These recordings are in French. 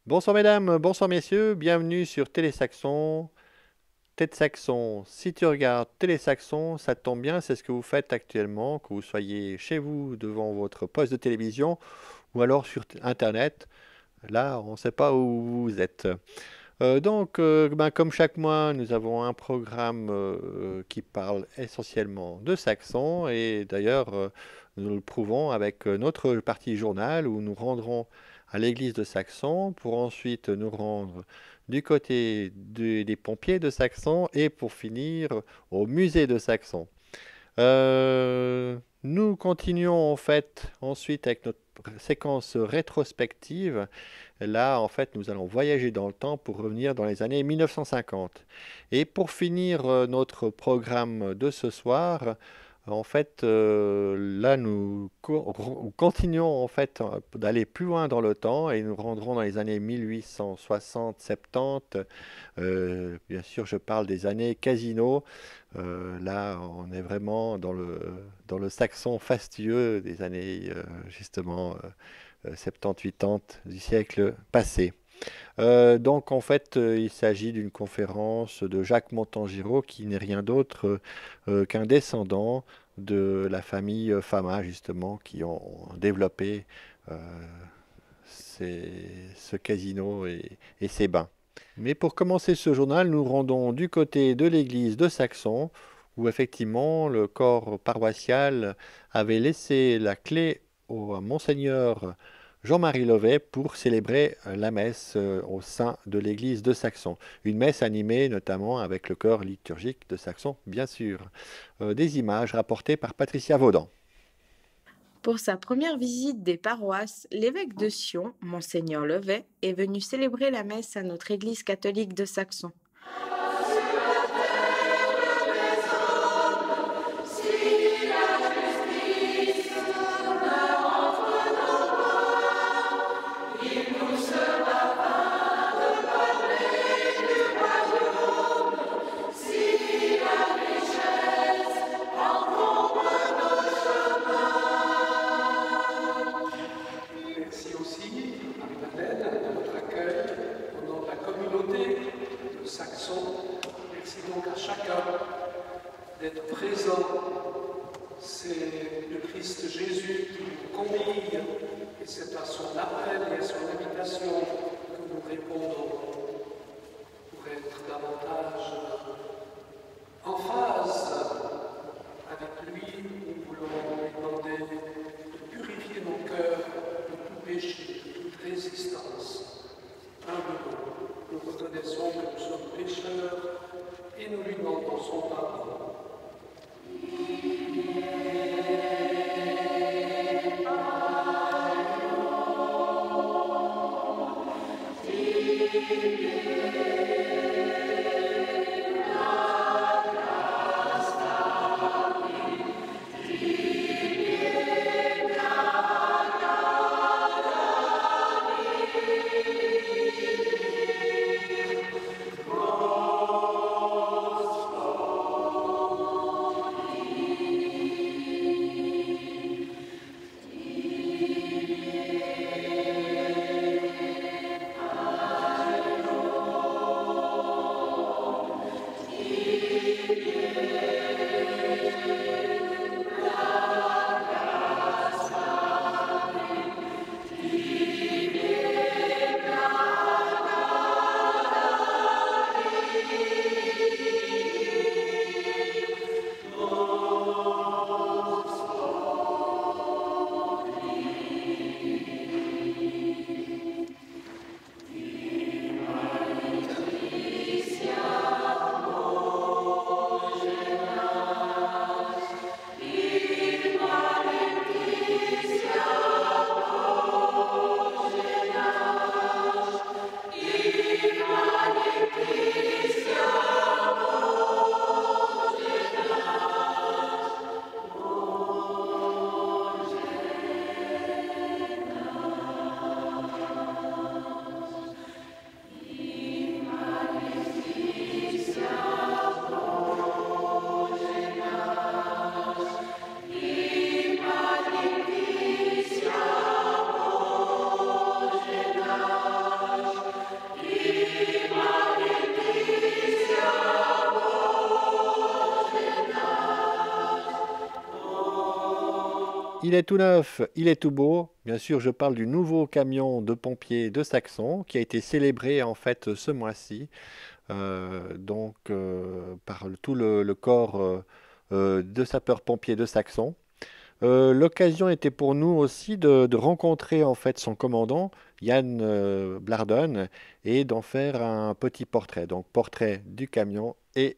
Bonsoir mesdames, bonsoir messieurs, bienvenue sur Télésaxon. Tête Saxon, si tu regardes Télésaxon, ça tombe bien, c'est ce que vous faites actuellement, que vous soyez chez vous devant votre poste de télévision ou alors sur Internet. Là, on ne sait pas où vous êtes. Comme chaque mois, nous avons un programme qui parle essentiellement de Saxon et d'ailleurs, nous le prouvons avec notre partie journal où nous rendrons à l'église de Saxon pour ensuite nous rendre du côté des pompiers de Saxon et pour finir au musée de Saxon. Nous continuons en fait ensuite avec notre séquence rétrospective. Là, en fait, nous allons voyager dans le temps pour revenir dans les années 1950. Et pour finir notre programme de ce soir, en fait, là, continuons en fait d'aller plus loin dans le temps et nous rendrons dans les années 1860-70. Bien sûr, je parle des années Casino. Là, on est vraiment dans le saxon fastueux des années justement 70-80 du siècle passé. En fait, il s'agit d'une conférence de Jacques Montangiro qui n'est rien d'autre qu'un descendant de la famille Fama, justement, qui ont développé euh, ce casino et ces bains. Mais pour commencer ce journal, nous rendons du côté de l'église de Saxon, où effectivement le corps paroissial avait laissé la clé au monseigneur Jean-Marie Levet pour célébrer la messe au sein de l'église de Saxon. Une messe animée notamment avec le chœur liturgique de Saxon, bien sûr. Des images rapportées par Patricia Vaudan. Pour sa première visite des paroisses, l'évêque de Sion, Monseigneur Levet, est venu célébrer la messe à notre église catholique de Saxon. Merci aussi à Marie-Madeleine de votre accueil au nom de la communauté de Saxon. Merci donc à chacun d'être présent. C'est le Christ Jésus qui nous convie et c'est à son appel et à son invitation que nous répondons pour être davantage en phase avec lui. Nous voulons lui demander de purifier nos cœurs de tout péché, de toute résistance. Humblement, nous reconnaissons que nous sommes pécheurs et nous lui demandons son pardon. Il est tout neuf, il est tout beau. Bien sûr, je parle du nouveau camion de pompiers de Saxon qui a été célébré en fait ce mois-ci, par tout le corps de sapeurs-pompiers de Saxon. L'occasion était pour nous aussi de rencontrer en fait son commandant, Yann Blarden, et d'en faire un petit portrait. Donc portrait du camion et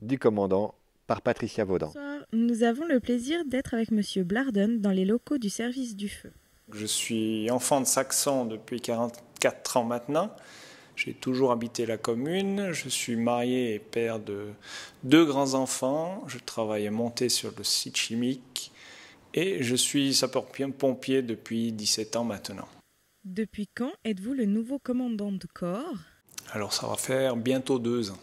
du commandant par Patricia Vaudan. Bonsoir, nous avons le plaisir d'être avec Monsieur Blarden dans les locaux du service du feu. Je suis enfant de Saxon depuis 44 ans maintenant. J'ai toujours habité la commune. Je suis marié et père de 2 grands-enfants. Je travaille à Monté sur le site chimique. Et je suis sapeur-pompier depuis 17 ans maintenant. Depuis quand êtes-vous le nouveau commandant de corps? Alors ça va faire bientôt 2 ans.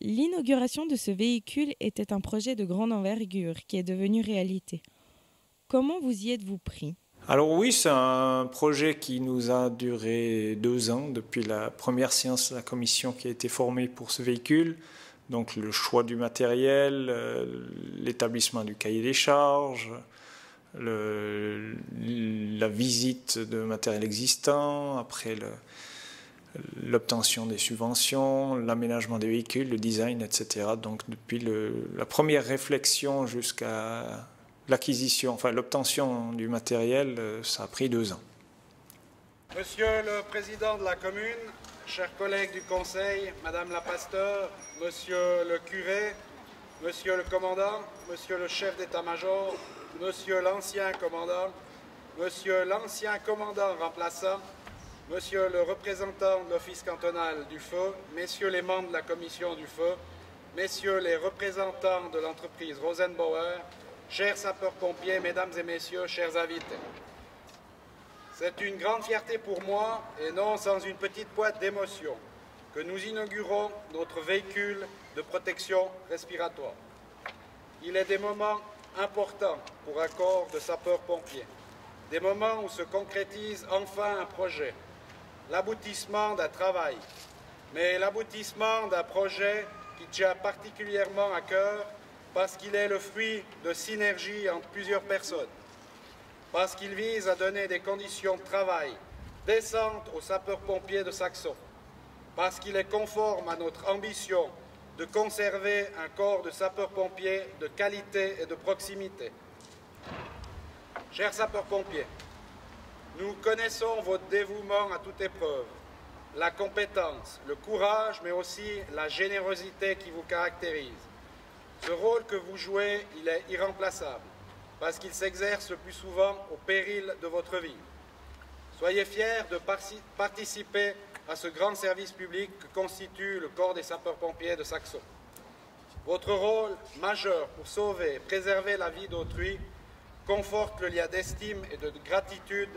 L'inauguration de ce véhicule était un projet de grande envergure qui est devenu réalité. Comment vous y êtes-vous pris? Alors oui, c'est un projet qui nous a duré 2 ans depuis la première séance de la commission qui a été formée pour ce véhicule. Donc le choix du matériel, l'établissement du cahier des charges, la visite de matériel existant, après l'obtention des subventions, l'aménagement des véhicules, le design, etc. Donc depuis la première réflexion jusqu'à l'acquisition, enfin l'obtention du matériel, ça a pris 2 ans. Monsieur le Président de la commune, chers collègues du Conseil, Madame la Pasteur, Monsieur le curé, Monsieur le commandant, Monsieur le chef d'état-major, Monsieur l'ancien commandant, Monsieur l'ancien commandant remplaçant, Monsieur le représentant de l'Office cantonal du feu, Messieurs les membres de la Commission du feu, Messieurs les représentants de l'entreprise Rosenbauer, chers sapeurs-pompiers, Mesdames et Messieurs, chers invités. C'est une grande fierté pour moi, et non sans une petite pointe d'émotion, que nous inaugurons notre véhicule de protection respiratoire. Il est des moments importants pour un corps de sapeurs-pompiers, des moments où se concrétise enfin un projet, l'aboutissement d'un travail, mais l'aboutissement d'un projet qui tient particulièrement à cœur parce qu'il est le fruit de synergies entre plusieurs personnes, parce qu'il vise à donner des conditions de travail décentes aux sapeurs-pompiers de Saxon, parce qu'il est conforme à notre ambition de conserver un corps de sapeurs-pompiers de qualité et de proximité. Chers sapeurs-pompiers, nous connaissons votre dévouement à toute épreuve, la compétence, le courage, mais aussi la générosité qui vous caractérise. Ce rôle que vous jouez, il est irremplaçable, parce qu'il s'exerce le plus souvent au péril de votre vie. Soyez fiers de participer à ce grand service public que constitue le corps des sapeurs-pompiers de Saxon. Votre rôle majeur pour sauver et préserver la vie d'autrui conforte le lien d'estime et de gratitude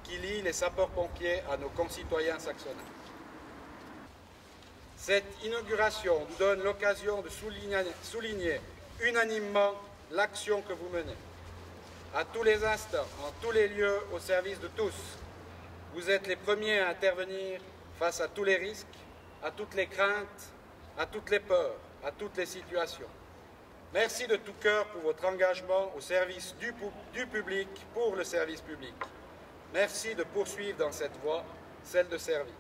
qui lie les sapeurs-pompiers à nos concitoyens saxonnais. Cette inauguration nous donne l'occasion de souligner unanimement l'action que vous menez. À tous les instants, en tous les lieux, au service de tous. Vous êtes les premiers à intervenir face à tous les risques, à toutes les craintes, à toutes les peurs, à toutes les situations. Merci de tout cœur pour votre engagement au service du public, pour le service public. Merci de poursuivre dans cette voie, celle de servir.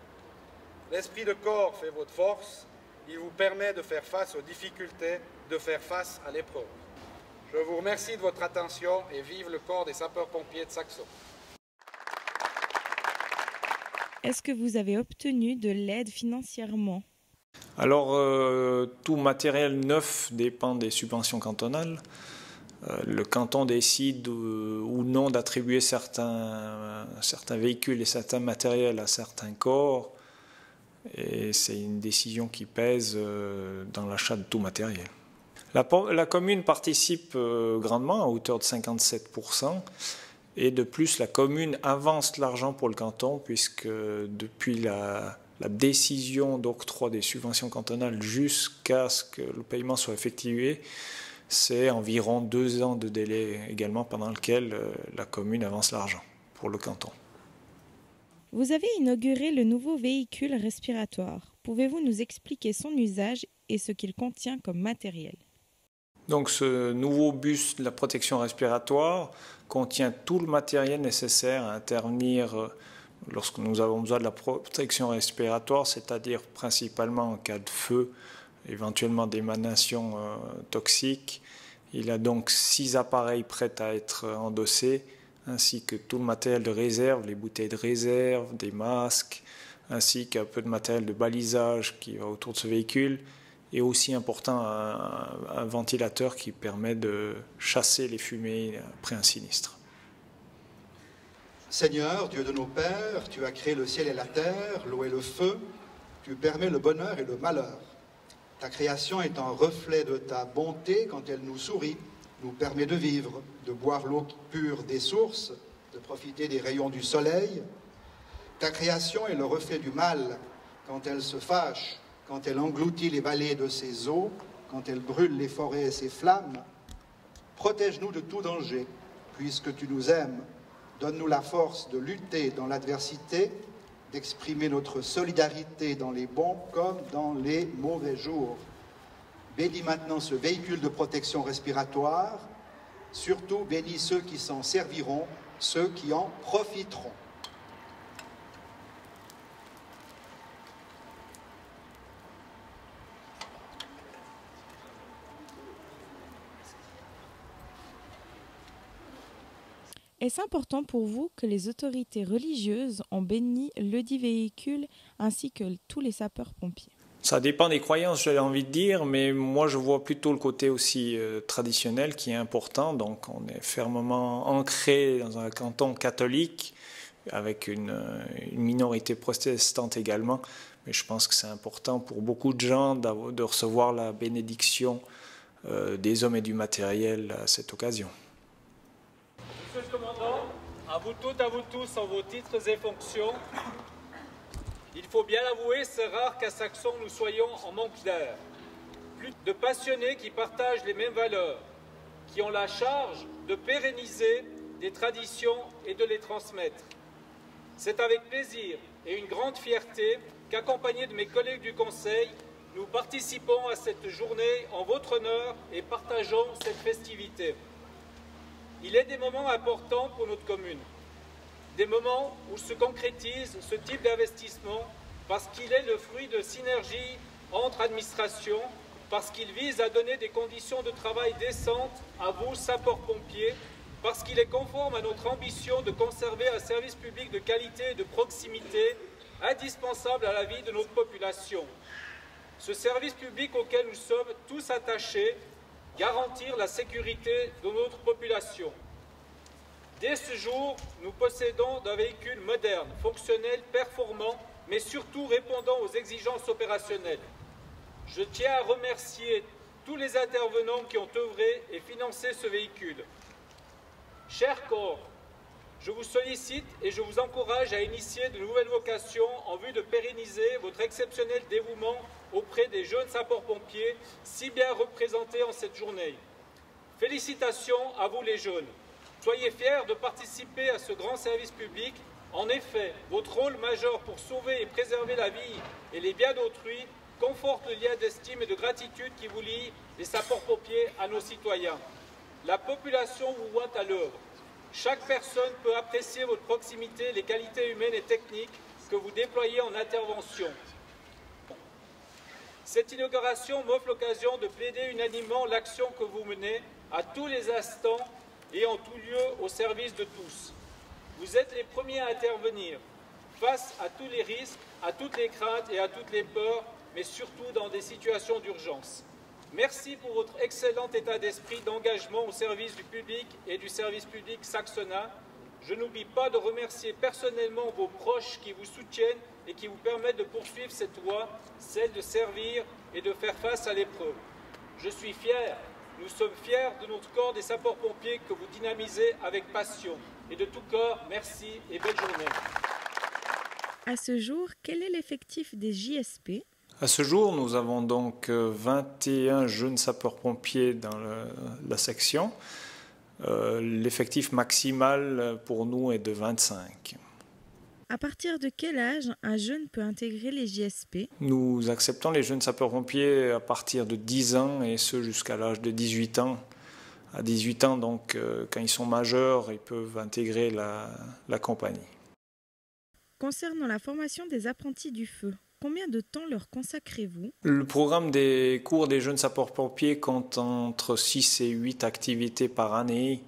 L'esprit de corps fait votre force, il vous permet de faire face aux difficultés, de faire face à l'épreuve. Je vous remercie de votre attention et vive le corps des sapeurs-pompiers de Saxon. Est-ce que vous avez obtenu de l'aide financièrement? Alors, tout matériel neuf dépend des subventions cantonales. Le canton décide ou non d'attribuer certains véhicules et certains matériels à certains corps. Et c'est une décision qui pèse dans l'achat de tout matériel. La commune participe grandement à hauteur de 57%. Et de plus, la commune avance l'argent pour le canton, puisque depuis la décision d'octroi des subventions cantonales jusqu'à ce que le paiement soit effectué, c'est environ 2 ans de délai également pendant lequel la commune avance l'argent pour le canton. Vous avez inauguré le nouveau véhicule respiratoire. Pouvez-vous nous expliquer son usage et ce qu'il contient comme matériel ? Donc ce nouveau bus de la protection respiratoire contient tout le matériel nécessaire à intervenir lorsque nous avons besoin de la protection respiratoire, c'est-à-dire principalement en cas de feu, éventuellement d'émanation toxique. Il a donc 6 appareils prêts à être endossés, ainsi que tout le matériel de réserve, les bouteilles de réserve, des masques, ainsi qu'un peu de matériel de balisage qui va autour de ce véhicule, et aussi important un ventilateur qui permet de chasser les fumées après un sinistre. Seigneur, Dieu de nos pères, tu as créé le ciel et la terre, l'eau et le feu, tu permets le bonheur et le malheur. Ta création est un reflet de ta bonté quand elle nous sourit, nous permet de vivre, de boire l'eau pure des sources, de profiter des rayons du soleil. Ta création est le reflet du mal quand elle se fâche, quand elle engloutit les vallées de ses eaux, quand elle brûle les forêts et ses flammes. Protège-nous de tout danger, puisque tu nous aimes. Donne-nous la force de lutter dans l'adversité, d'exprimer notre solidarité dans les bons comme dans les mauvais jours. Bénis maintenant ce véhicule de protection respiratoire. Surtout, bénis ceux qui s'en serviront, ceux qui en profiteront. Est-ce important pour vous que les autorités religieuses ont béni ledit véhicule ainsi que tous les sapeurs-pompiers ? Ça dépend des croyances, j'avais envie de dire, mais moi je vois plutôt le côté aussi traditionnel qui est important. Donc on est fermement ancré dans un canton catholique avec une minorité protestante également. Mais je pense que c'est important pour beaucoup de gens de recevoir la bénédiction des hommes et du matériel à cette occasion. Monsieur le commandant, à vous toutes, à vous tous, en vos titres et fonctions, il faut bien l'avouer, c'est rare qu'à Saxon nous soyons en manque d'air. Plus de passionnés qui partagent les mêmes valeurs, qui ont la charge de pérenniser des traditions et de les transmettre. C'est avec plaisir et une grande fierté qu'accompagnés de mes collègues du Conseil, nous participons à cette journée en votre honneur et partageons cette festivité. Il est des moments importants pour notre commune, des moments où se concrétise ce type d'investissement parce qu'il est le fruit de synergies entre administrations, parce qu'il vise à donner des conditions de travail décentes à vous, sapeurs-pompiers, parce qu'il est conforme à notre ambition de conserver un service public de qualité et de proximité indispensable à la vie de notre population. Ce service public auquel nous sommes tous attachés, garantir la sécurité de notre population. Dès ce jour, nous possédons un véhicule moderne, fonctionnel, performant, mais surtout répondant aux exigences opérationnelles. Je tiens à remercier tous les intervenants qui ont œuvré et financé ce véhicule. Chers corps, je vous sollicite et je vous encourage à initier de nouvelles vocations en vue de pérenniser votre exceptionnel dévouement auprès des jeunes sapeurs-pompiers, si bien représentés en cette journée. Félicitations à vous les jeunes. Soyez fiers de participer à ce grand service public. En effet, votre rôle majeur pour sauver et préserver la vie et les biens d'autrui conforte le lien d'estime et de gratitude qui vous lie, les sapeurs-pompiers, à nos citoyens. La population vous voit à l'œuvre. Chaque personne peut apprécier votre proximité, les qualités humaines et techniques que vous déployez en intervention. Cette inauguration m'offre l'occasion de plaider unanimement l'action que vous menez à tous les instants et en tout lieu au service de tous. Vous êtes les premiers à intervenir face à tous les risques, à toutes les craintes et à toutes les peurs, mais surtout dans des situations d'urgence. Merci pour votre excellent état d'esprit d'engagement au service du public et du service public saxonnin. Je n'oublie pas de remercier personnellement vos proches qui vous soutiennent et qui vous permettent de poursuivre cette voie, celle de servir et de faire face à l'épreuve. Je suis fier, nous sommes fiers de notre corps des sapeurs-pompiers que vous dynamisez avec passion. Et de tout cœur, merci et belle journée. À ce jour, quel est l'effectif des JSP ? À ce jour, nous avons donc 21 jeunes sapeurs-pompiers dans la section. L'effectif maximal pour nous est de 25. À partir de quel âge un jeune peut intégrer les JSP ? Nous acceptons les jeunes sapeurs-pompiers à partir de 10 ans et ce jusqu'à l'âge de 18 ans. À 18 ans, donc, quand ils sont majeurs, ils peuvent intégrer la compagnie. Concernant la formation des apprentis du feu, combien de temps leur consacrez-vous ? Le programme des cours des jeunes sapeurs-pompiers compte entre 6 et 8 activités par année.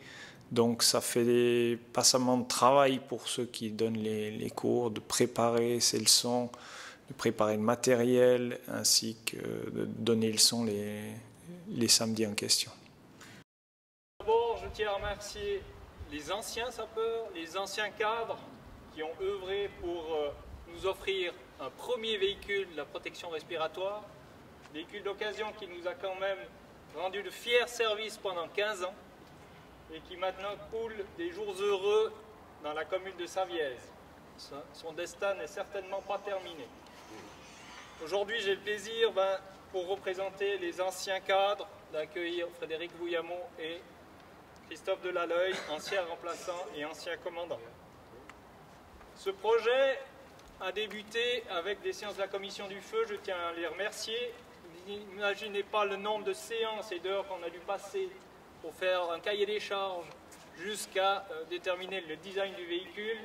Donc ça fait pas seulement de travail pour ceux qui donnent les cours, de préparer ces leçons, de préparer le matériel, ainsi que de donner les leçons les samedis en question. D'abord, je tiens à remercier les anciens sapeurs, les anciens cadres qui ont œuvré pour nous offrir un premier véhicule de la protection respiratoire, véhicule d'occasion qui nous a quand même rendu de fiers services pendant 15 ans et qui maintenant coule des jours heureux dans la commune de Savièse. Son destin n'est certainement pas terminé. Aujourd'hui, j'ai le plaisir, pour représenter les anciens cadres, d'accueillir Frédéric Vouillamont et Christophe Delalleuil, anciens remplaçants et anciens commandants. Ce projet a débuté avec des séances de la commission du feu, je tiens à les remercier. N'imaginez pas le nombre de séances et d'heures qu'on a dû passer pour faire un cahier des charges jusqu'à déterminer le design du véhicule.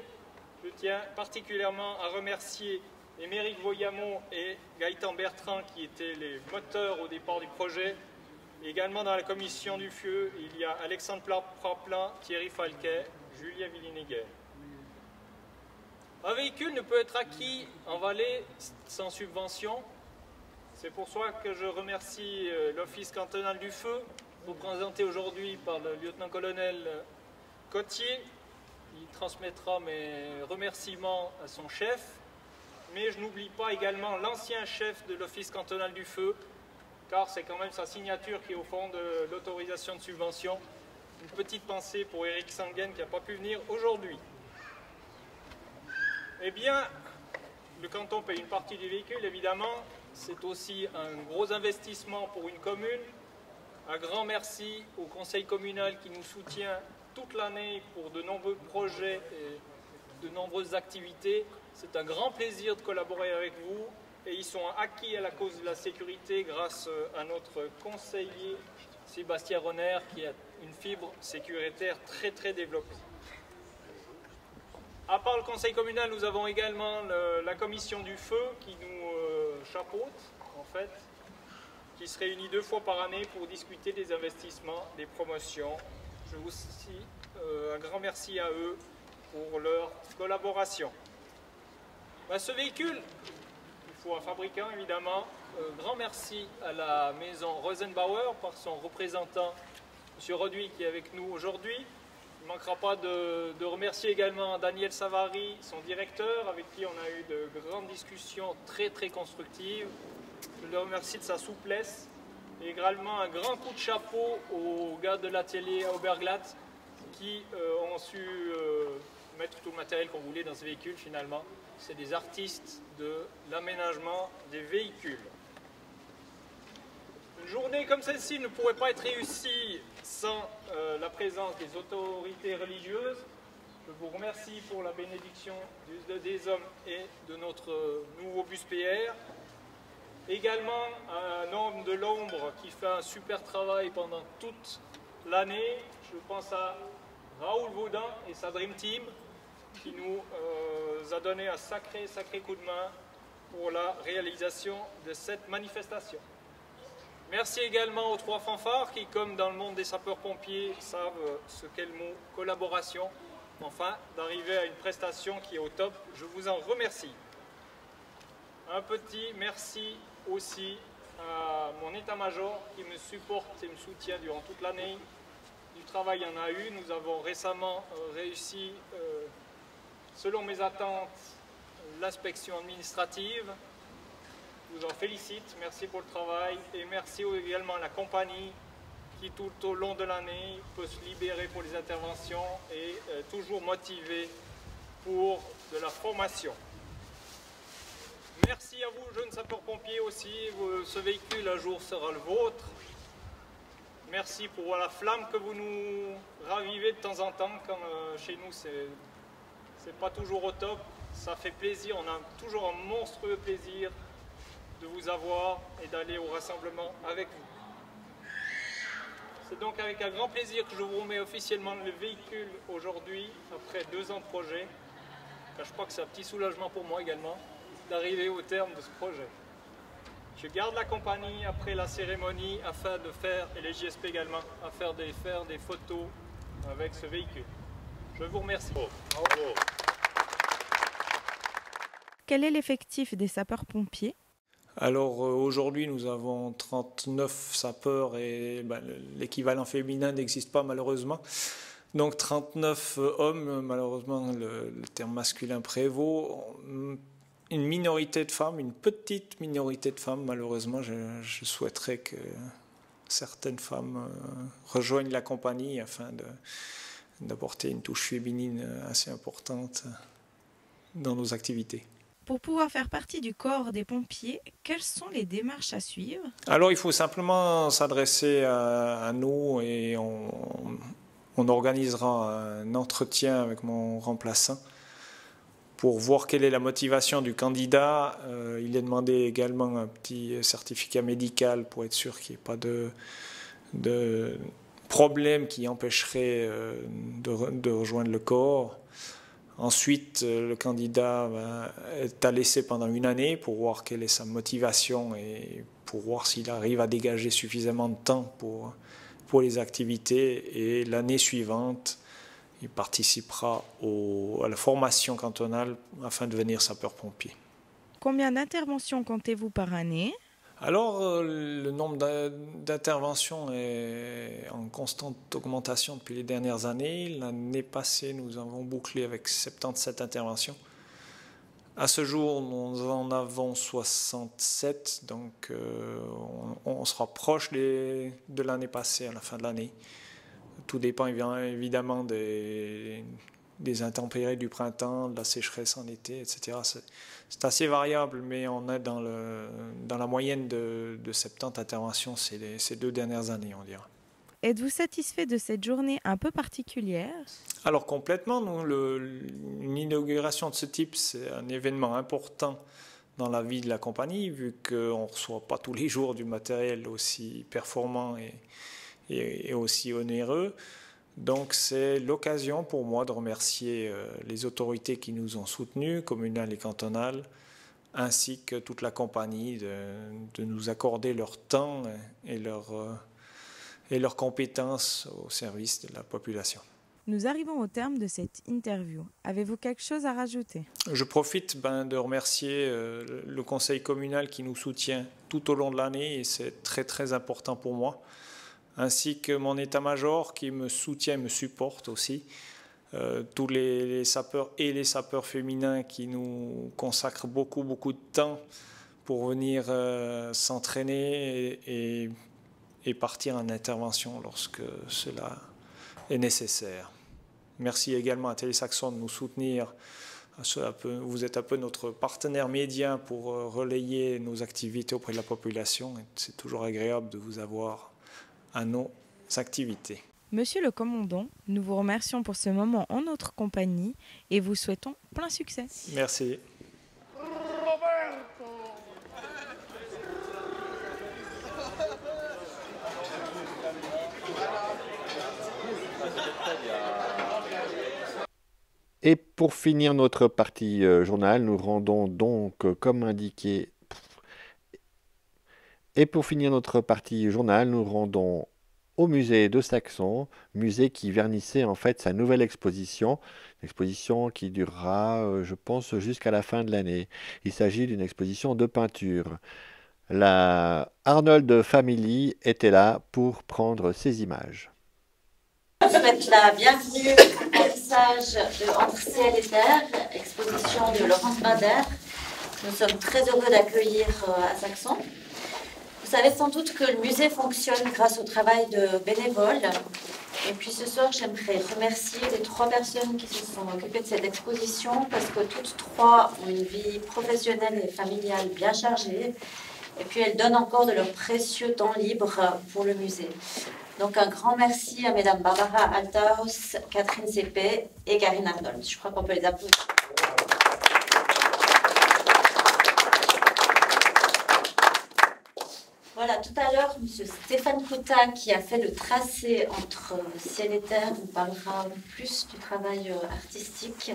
Je tiens particulièrement à remercier Émeric Vouillamont et Gaëtan Bertrand qui étaient les moteurs au départ du projet. Également dans la commission du feu, il y a Alexandre Praplin, Thierry Falquet, Julien Villinéguer. Un véhicule ne peut être acquis en Valais sans subvention. C'est pour ça que je remercie l'Office cantonal du feu, représenté aujourd'hui par le lieutenant-colonel Cotier. Il transmettra mes remerciements à son chef. Mais je n'oublie pas également l'ancien chef de l'Office cantonal du feu, car c'est quand même sa signature qui est au fond de l'autorisation de subvention. Une petite pensée pour Éric Sanguin qui n'a pas pu venir aujourd'hui. Eh bien, le canton paye une partie du véhicule, évidemment. C'est aussi un gros investissement pour une commune. Un grand merci au conseil communal qui nous soutient toute l'année pour de nombreux projets et de nombreuses activités. C'est un grand plaisir de collaborer avec vous et ils sont acquis à la cause de la sécurité grâce à notre conseiller Sébastien Ronner qui a une fibre sécuritaire très très développée. À part le conseil communal, nous avons également la commission du feu qui nous chapeaute en fait, qui se réunit 2 fois par année pour discuter des investissements, des promotions. Je vous aussi un grand merci à eux pour leur collaboration. Ce véhicule, il faut un fabricant évidemment. Grand merci à la maison Rosenbauer par son représentant, M. Roduit, qui est avec nous aujourd'hui. Il ne manquera pas de remercier également Daniel Savary, son directeur, avec qui on a eu de grandes discussions très très constructives. Je le remercie de sa souplesse. Et également un grand coup de chapeau aux gars de l'atelier à Oberglatt qui ont su mettre tout le matériel qu'on voulait dans ce véhicule finalement. C'est des artistes de l'aménagement des véhicules. Une journée comme celle-ci ne pourrait pas être réussie sans la présence des autorités religieuses. Je vous remercie pour la bénédiction des hommes et de notre nouveau bus PR. Également un homme de l'ombre qui fait un super travail pendant toute l'année. Je pense à Raoul Vaudin et sa Dream Team qui nous a donné un sacré coup de main pour la réalisation de cette manifestation. Merci également aux 3 fanfares qui, comme dans le monde des sapeurs-pompiers, savent ce qu'est le mot collaboration. Enfin, d'arriver à une prestation qui est au top, je vous en remercie. Un petit merci aussi à mon état-major qui me supporte et me soutient durant toute l'année. Du travail, il y en a eu. Nous avons récemment réussi, selon mes attentes, l'inspection administrative. Je vous en félicite, merci pour le travail et merci également à la compagnie qui tout au long de l'année peut se libérer pour les interventions et toujours motivé pour de la formation. Merci à vous, jeunes sapeurs-pompiers aussi. Ce véhicule un jour sera le vôtre. Merci pour la flamme que vous nous ravivez de temps en temps quand chez nous c'est pas toujours au top. Ça fait plaisir, on a toujours un monstrueux plaisir de vous avoir et d'aller au rassemblement avec vous. C'est donc avec un grand plaisir que je vous remets officiellement le véhicule aujourd'hui, après 2 ans de projet. Car je crois que c'est un petit soulagement pour moi également d'arriver au terme de ce projet. Je garde la compagnie après la cérémonie afin de faire, et les JSP également, à faire des photos avec ce véhicule. Je vous remercie. Bravo. Quel est l'effectif des sapeurs-pompiers? Alors aujourd'hui nous avons 39 sapeurs et l'équivalent féminin n'existe pas malheureusement. Donc 39 hommes, malheureusement le terme masculin prévaut. Une minorité de femmes, une petite minorité de femmes malheureusement. Je souhaiterais que certaines femmes rejoignent la compagnie afin d'apporter une touche féminine assez importante dans nos activités. Pour pouvoir faire partie du corps des pompiers, quelles sont les démarches à suivre? Alors il faut simplement s'adresser à nous et on organisera un entretien avec mon remplaçant pour voir quelle est la motivation du candidat. Il est demandé également un petit certificat médical pour être sûr qu'il n'y ait pas de problème qui empêcherait de rejoindre le corps. Ensuite, le candidat est à laisser pendant 1 année pour voir quelle est sa motivation et pour voir s'il arrive à dégager suffisamment de temps pour les activités. Et l'année suivante, il participera à la formation cantonale afin de devenir sapeur-pompier. Combien d'interventions comptez-vous par année? Alors, le nombre d'interventions est en constante augmentation depuis les dernières années. L'année passée, nous avons bouclé avec 77 interventions. À ce jour, nous en avons 67, donc on se rapproche de l'année passée à la fin de l'année. Tout dépend évidemment des intempéries du printemps, de la sécheresse en été, etc. C'est assez variable, mais on est dans la moyenne de 70 interventions ces 2 dernières années, on dirait. Êtes-vous satisfait de cette journée un peu particulière? Alors complètement, une inauguration de ce type, c'est un événement important dans la vie de la compagnie, vu qu'on ne reçoit pas tous les jours du matériel aussi performant et aussi onéreux. Donc c'est l'occasion pour moi de remercier les autorités qui nous ont soutenus, communales et cantonales, ainsi que toute la compagnie de nous accorder leur temps et leurs compétences au service de la population. Nous arrivons au terme de cette interview. Avez-vous quelque chose à rajouter? Je profite de remercier le conseil communal qui nous soutient tout au long de l'année et c'est très très important pour moi, ainsi que mon état-major qui me soutient et me supporte aussi, tous les sapeurs et les sapeurs féminins qui nous consacrent beaucoup de temps pour venir s'entraîner et partir en intervention lorsque cela est nécessaire. Merci également à Télésaxon de nous soutenir. Vous êtes un peu notre partenaire média pour relayer nos activités auprès de la population. C'est toujours agréable de vous avoir à nos activités. Monsieur le commandant, nous vous remercions pour ce moment en notre compagnie et vous souhaitons plein succès. Merci. Et pour finir notre partie journal, nous rendons donc, comme indiqué... Et pour finir notre partie journal, nous rendons au musée de Saxon, musée qui vernissait en fait sa nouvelle exposition, une exposition qui durera, je pense, jusqu'à la fin de l'année. Il s'agit d'une exposition de peinture. La Arnold Family était là pour prendre ces images. Je souhaite la bienvenue au vernissage de Entre ciel et terre, exposition de Laurence Bader. Nous sommes très heureux d'accueillir à Saxon. Vous savez sans doute que le musée fonctionne grâce au travail de bénévoles. Et puis ce soir, j'aimerais remercier les 3 personnes qui se sont occupées de cette exposition parce que toutes 3 ont une vie professionnelle et familiale bien chargée. Et puis elles donnent encore de leur précieux temps libre pour le musée. Donc un grand merci à mesdames Barbara Althaus, Catherine Cépé et Karine Arnold. Je crois qu'on peut les applaudir. Voilà, tout à l'heure, M. Stéphane Couta, qui a fait le tracé entre ciel et terre, nous parlera plus du travail artistique.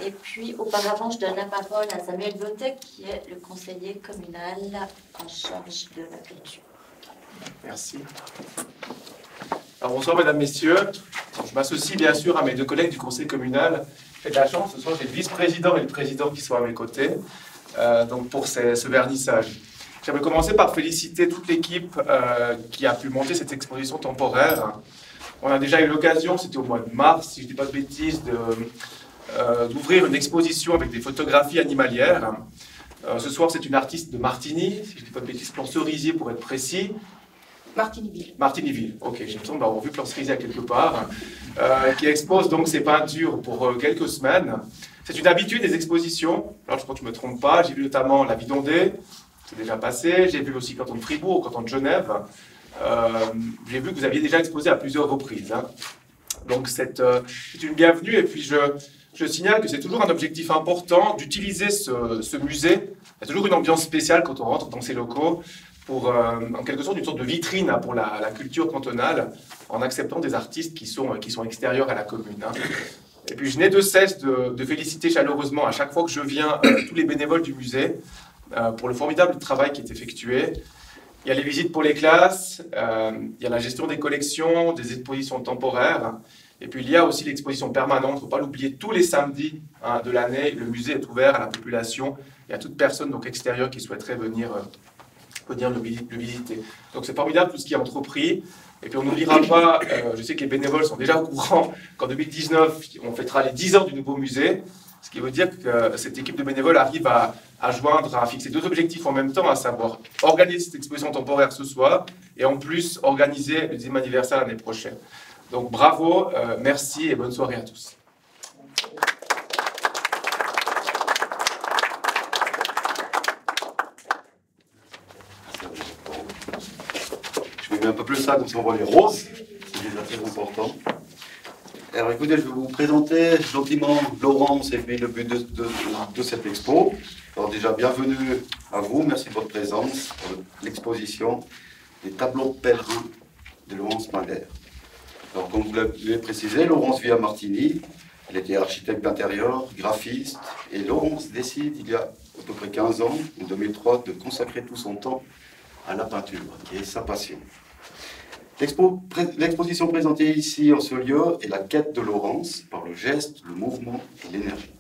Et puis, auparavant, je donne la parole à Samuel Votek, qui est le conseiller communal en charge de la culture. Merci. Alors, bonsoir, mesdames, messieurs. Je m'associe bien sûr à mes 2 collègues du conseil communal. J'ai de la chance, ce soir, j'ai le vice-président et le président qui sont à mes côtés donc pour ce vernissage. J'aimerais commencer par féliciter toute l'équipe qui a pu monter cette exposition temporaire. On a déjà eu l'occasion, c'était au mois de mars, si je ne dis pas de bêtises, d'ouvrir une exposition avec des photographies animalières. Ce soir, c'est une artiste de Martigny, si je ne dis pas de bêtises, Plan-Cerisier pour être précis. Martignyville. Martignyville, ok, j'ai l'impression d'avoir vu Plan-Cerisier à quelque part, qui expose donc ses peintures pour quelques semaines. C'est une habitude des expositions, alors je crois que je ne me trompe pas, j'ai vu notamment La Vie d'Ondée, c'est déjà passé, j'ai vu aussi Canton de Fribourg, Canton de Genève, j'ai vu que vous aviez déjà exposé à plusieurs reprises. Hein. Donc c'est une bienvenue, et puis je signale que c'est toujours un objectif important d'utiliser ce musée. Il y a toujours une ambiance spéciale quand on rentre dans ces locaux, pour en quelque sorte une sorte de vitrine pour la culture cantonale, en acceptant des artistes qui sont extérieurs à la commune. Hein. Et puis je n'ai de cesse de féliciter chaleureusement à chaque fois que je viens tous les bénévoles du musée pour le formidable travail qui est effectué. Il y a les visites pour les classes, il y a la gestion des collections, des expositions temporaires, et puis il y a aussi l'exposition permanente. Il ne faut pas l'oublier, tous les samedis de l'année, le musée est ouvert à la population et à toute personne donc extérieure qui souhaiterait venir le visiter. Donc c'est formidable tout ce qui est entrepris. Et puis on n'oubliera pas, je sais que les bénévoles sont déjà au courant qu'en 2019, on fêtera les 10 ans du nouveau musée, ce qui veut dire que cette équipe de bénévoles arrive à fixer 2 objectifs en même temps, à savoir organiser cette exposition temporaire ce soir et en plus organiser le 10e anniversaire l'année prochaine. Donc bravo, merci et bonne soirée à tous. Je vais un peu plus ça, comme ça on voit les roses, c'est déjà très important. Alors écoutez, je vais vous présenter gentiment Laurence et puis le but de cette expo. Alors déjà, bienvenue à vous, merci de votre présence pour l'exposition des tableaux pèlerins de Laurence Bader. Alors comme vous l'avez précisé, Laurence vit à Martigny, elle était architecte d'intérieur, graphiste, et Laurence décide il y a à peu près 15 ans, en 2003, de consacrer tout son temps à la peinture, qui est sa passion. L'exposition présentée ici en ce lieu est la quête de Laurence par le geste, le mouvement et l'énergie.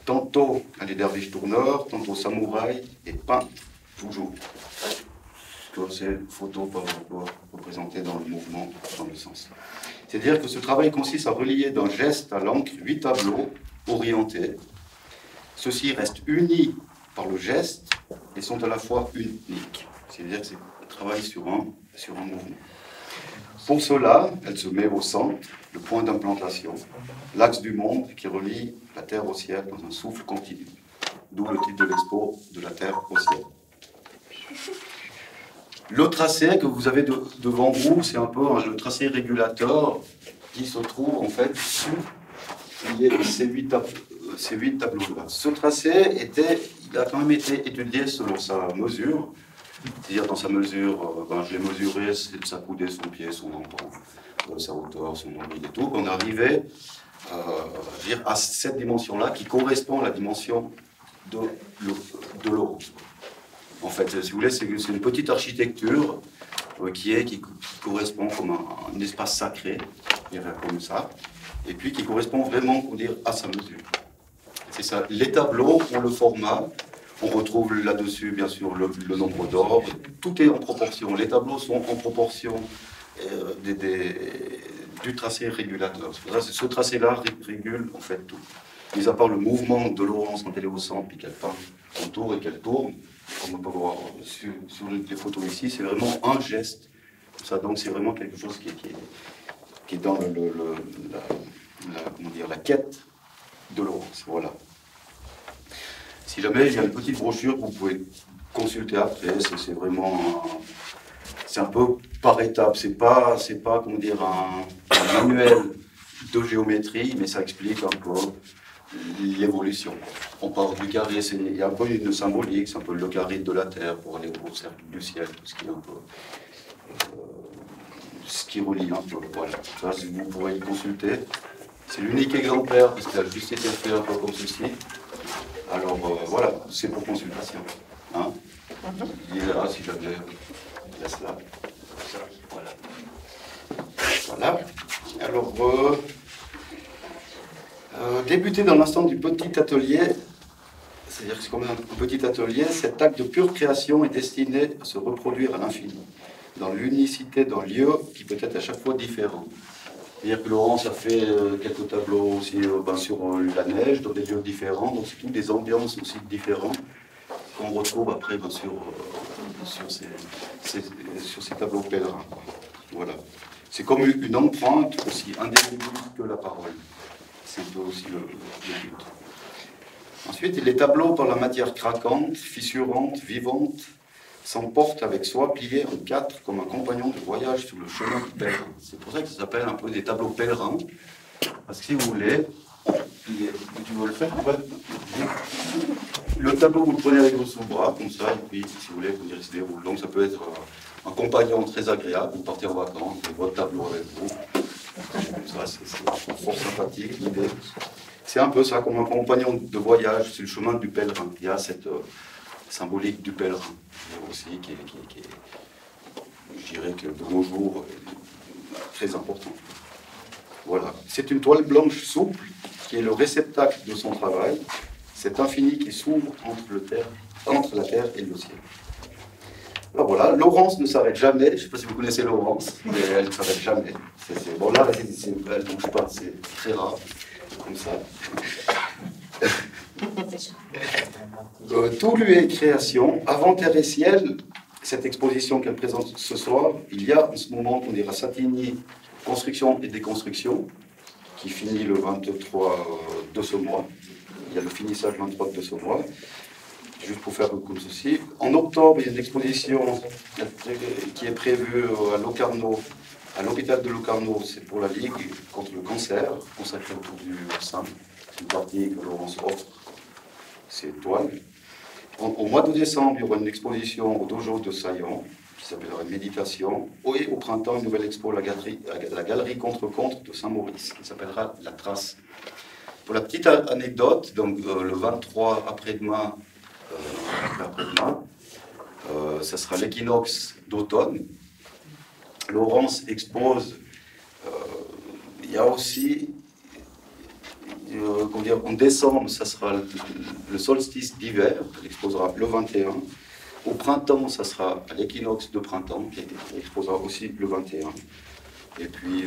Tantôt elle est derviche tourneur, tantôt samouraï et peintre, toujours. Toutes ces photos peuvent représenter dans le mouvement, dans le sens. C'est-à-dire que ce travail consiste à relier d'un geste à l'encre 8 tableaux orientés. Ceux-ci restent unis par le geste et sont à la fois uniques. C'est-à-dire que c'est un travail sur un mouvement. Pour cela, elle se met au centre, le point d'implantation, l'axe du monde qui relie la Terre au ciel dans un souffle continu. D'où le titre de l'expo, de la Terre au ciel. Le tracé que vous avez devant vous, c'est un peu le tracé régulateur qui se trouve en fait sous ces 8 tableaux-là. Ce tracé il a quand même été étudié selon sa mesure. C'est-à-dire dans sa mesure, je l'ai mesuré, sa coudée, son pied, son empan, sa hauteur, son nombril et tout. On est arrivé à cette dimension-là qui correspond à la dimension de Laurence. En fait, si vous voulez, c'est une petite architecture qui correspond comme un espace sacré, comme ça, et puis qui correspond vraiment à sa mesure. C'est ça. Les tableaux ont le format On retrouve là-dessus, bien sûr, le nombre d'or. Tout est en proportion. Les tableaux sont en proportion du tracé régulateur. Ce tracé-là régule en fait tout. Mis à part le mouvement de Laurence quand elle est au centre, puis qu'elle part autour et qu'elle tourne, comme on peut voir sur les photos ici, c'est vraiment un geste. Ça, donc c'est vraiment quelque chose qui est dans la quête de Laurence. Voilà. Si jamais il y a une petite brochure que vous pouvez consulter après, c'est vraiment c'est un peu par étapes. C'est pas comment dire un manuel de géométrie, mais ça explique un peu l'évolution. On part du carré, il y a un peu une symbolique, c'est un peu le carré de la Terre pour aller au cercle du ciel, tout ce qui est un peu ce qui relie un peu. Voilà. Ça, vous pourrez y consulter. C'est l'unique exemplaire parce qu'il a juste été fait un peu comme ceci. Alors voilà, c'est pour consultation. Hein? Il est là, si jamais, il laisse là. Voilà. Voilà. Alors, débuter dans l'instant du petit atelier, c'est-à-dire que c'est comme un petit atelier, cet acte de pure création est destiné à se reproduire à l'infini, dans l'unicité d'un lieu qui peut être à chaque fois différent. C'est-à-dire que Laurence a fait quelques tableaux aussi sur la neige, dans des lieux différents, donc c'est toutes des ambiances aussi différentes qu'on retrouve après sur ces tableaux pèlerins. Voilà. C'est comme une empreinte aussi indélébile que la parole. C'est un peu aussi le but. Ensuite, les tableaux par la matière craquante, fissurante, vivante, s'emportent avec soi, pliés en quatre, comme un compagnon de voyage sur le chemin du pèlerin. C'est pour ça que ça s'appelle un peu des tableaux pèlerins. Parce que si vous voulez, tu veux le faire, le tableau, vous le prenez avec vos sous-bras, comme ça, et puis, si vous voulez, vous direz, se déroule. Donc, ça peut être un compagnon très agréable, vous partez en vacances, et votre tableau avec vous. Ça, c'est fort sympathique, l'idée. C'est un peu ça, comme un compagnon de voyage sur le chemin du pèlerin. Il y a cette symbolique du pèlerin aussi, qui est, je dirais que de nos jours, très important. Voilà. C'est une toile blanche souple qui est le réceptacle de son travail, cet infini qui s'ouvre entre la terre et le ciel. Alors voilà, Laurence ne s'arrête jamais. Je ne sais pas si vous connaissez Laurence, mais elle ne s'arrête jamais. Bon là, elle ne bouge pas, c'est très rare, comme ça. Tout lui est création, avant terre et ciel. Cette exposition qu'elle présente ce soir, il y a en ce moment, on dira Satigny, construction et déconstruction, qui finit le 23 de ce mois. Il y a le finissage 23 de ce mois. Juste pour faire comme ceci. En octobre, il y a une exposition qui est prévue à Locarno, à l'hôpital de Locarno, c'est pour la Ligue contre le cancer, consacrée autour du sein. C'est une partie que Laurence offre, ces toiles. Au mois de décembre, il y aura une exposition au dojo de Saillant, qui s'appellera Méditation. Et au printemps, une nouvelle expo à la galerie Contre-Contre de Saint-Maurice, qui s'appellera La Trace. Pour la petite anecdote, donc le 23 après-demain, ça sera l'équinoxe d'automne. Laurence expose, il y a aussi, en décembre, ça sera le solstice d'hiver, elle exposera le 21. Au printemps, ça sera à l'équinoxe de printemps, qui exposera aussi le 21. Et puis,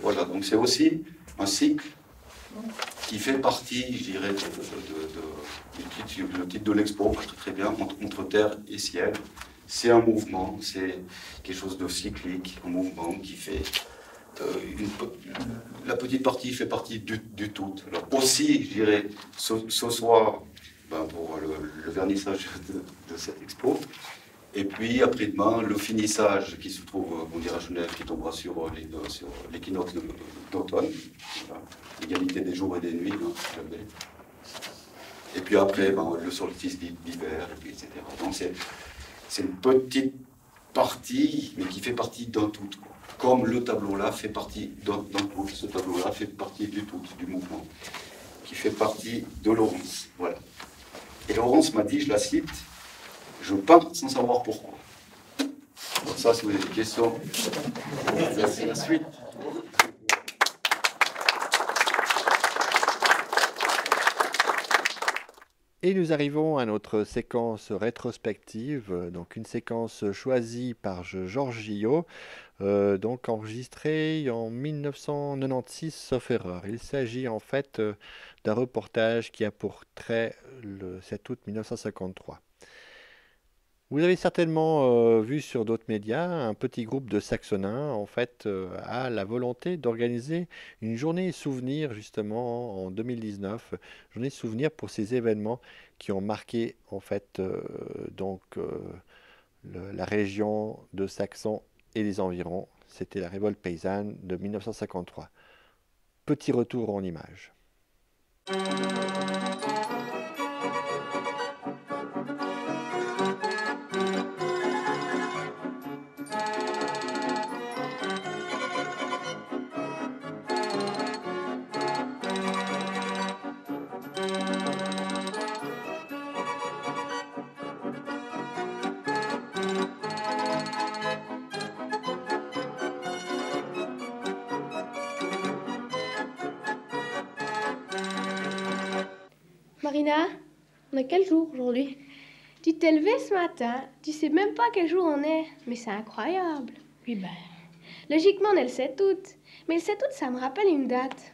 voilà, donc c'est aussi un cycle qui fait partie, je dirais, le titre de l'expo, très bien, entre terre et ciel. C'est un mouvement, c'est quelque chose de cyclique, un mouvement qui fait... la petite partie fait partie du tout. Alors aussi, je dirais, ce soir, pour le vernissage de cette expo, et puis après-demain, le finissage qui se trouve, on dira à Genève, qui tombera sur l'équinoxe d'automne. Voilà. L'égalité des jours et des nuits, jamais. Et puis après, le solstice d'hiver, etc. Donc c'est une petite partie, mais qui fait partie d'un tout. Comme le tableau-là fait partie d'un tout. Ce tableau-là fait partie du tout, du mouvement, qui fait partie de Laurence. Voilà. Et Laurence m'a dit, je la cite, « Je peins sans savoir pourquoi ». Donc ça, si vous avez des questions, c'est la suite. Et nous arrivons à notre séquence rétrospective, donc une séquence choisie par Georges Gillot, donc enregistrée en 1996, sauf erreur. Il s'agit en fait d'un reportage qui a pour trait le 7 août 1953. Vous avez certainement vu sur d'autres médias, un petit groupe de Saxonnins en fait a la volonté d'organiser une journée souvenir justement en 2019, journée souvenir pour ces événements qui ont marqué en fait la région de Saxon et les environs. C'était la révolte paysanne de 1953. Petit retour en images. Marina, on est quel jour aujourd'hui? Tu t'es levée ce matin, tu sais même pas quel jour on est, mais c'est incroyable. Oui, ben. Logiquement, on est le 7 août, mais le 7 août, ça me rappelle une date.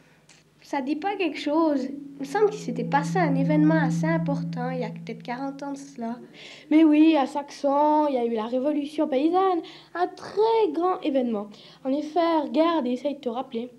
Ça dit pas quelque chose. Il me semble qu'il s'était passé un événement assez important il y a peut-être 40 ans de cela. Mais oui, à Saxon, il y a eu la révolution paysanne, un très grand événement. En effet, regarde et essaye de te rappeler.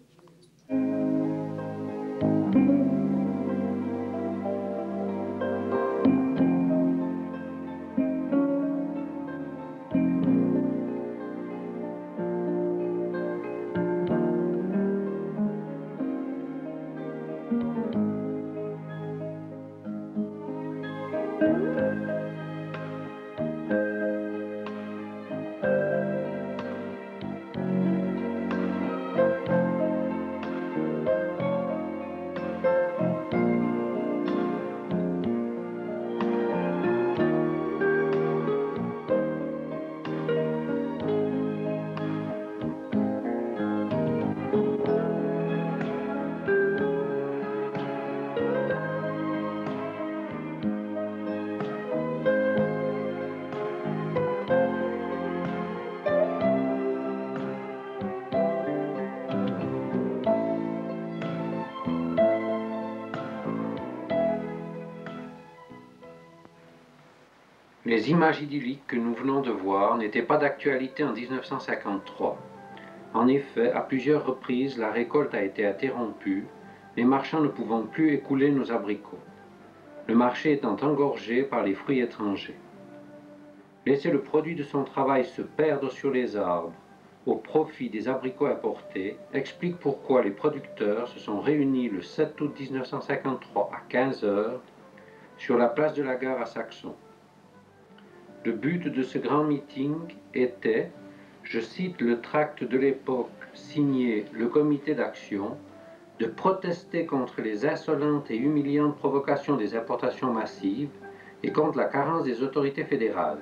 Les images idylliques que nous venons de voir n'étaient pas d'actualité en 1953. En effet, à plusieurs reprises, la récolte a été interrompue, les marchands ne pouvant plus écouler nos abricots, le marché étant engorgé par les fruits étrangers. Laisser le produit de son travail se perdre sur les arbres, au profit des abricots importés, explique pourquoi les producteurs se sont réunis le 7 août 1953 à 15 h sur la place de la gare à Saxon. Le but de ce grand meeting était, je cite le tract de l'époque signé le comité d'action, de protester contre les insolentes et humiliantes provocations des importations massives et contre la carence des autorités fédérales,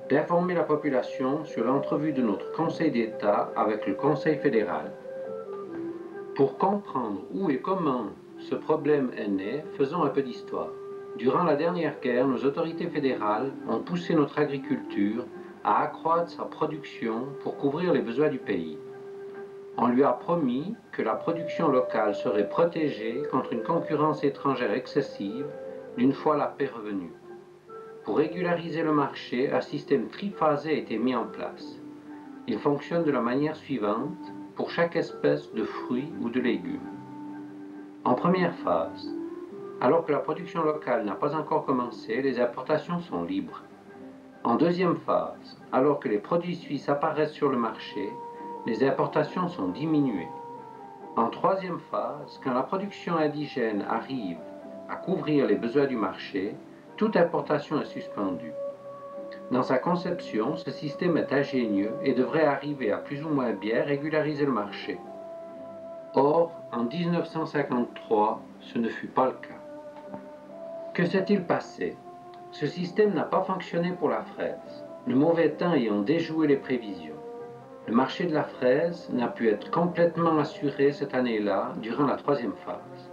d'informer la population sur l'entrevue de notre Conseil d'État avec le Conseil fédéral. Pour comprendre où et comment ce problème est né, faisons un peu d'histoire. Durant la dernière guerre, nos autorités fédérales ont poussé notre agriculture à accroître sa production pour couvrir les besoins du pays. On lui a promis que la production locale serait protégée contre une concurrence étrangère excessive une fois la paix revenue. Pour régulariser le marché, un système triphasé a été mis en place. Il fonctionne de la manière suivante pour chaque espèce de fruits ou de légumes. En première phase, alors que la production locale n'a pas encore commencé, les importations sont libres. En deuxième phase, alors que les produits suisses apparaissent sur le marché, les importations sont diminuées. En troisième phase, quand la production indigène arrive à couvrir les besoins du marché, toute importation est suspendue. Dans sa conception, ce système est ingénieux et devrait arriver à plus ou moins bien régulariser le marché. Or, en 1953, ce ne fut pas le cas. Que s'est-il passé? Ce système n'a pas fonctionné pour la fraise, le mauvais temps ayant déjoué les prévisions. Le marché de la fraise n'a pu être complètement assuré cette année-là durant la troisième phase.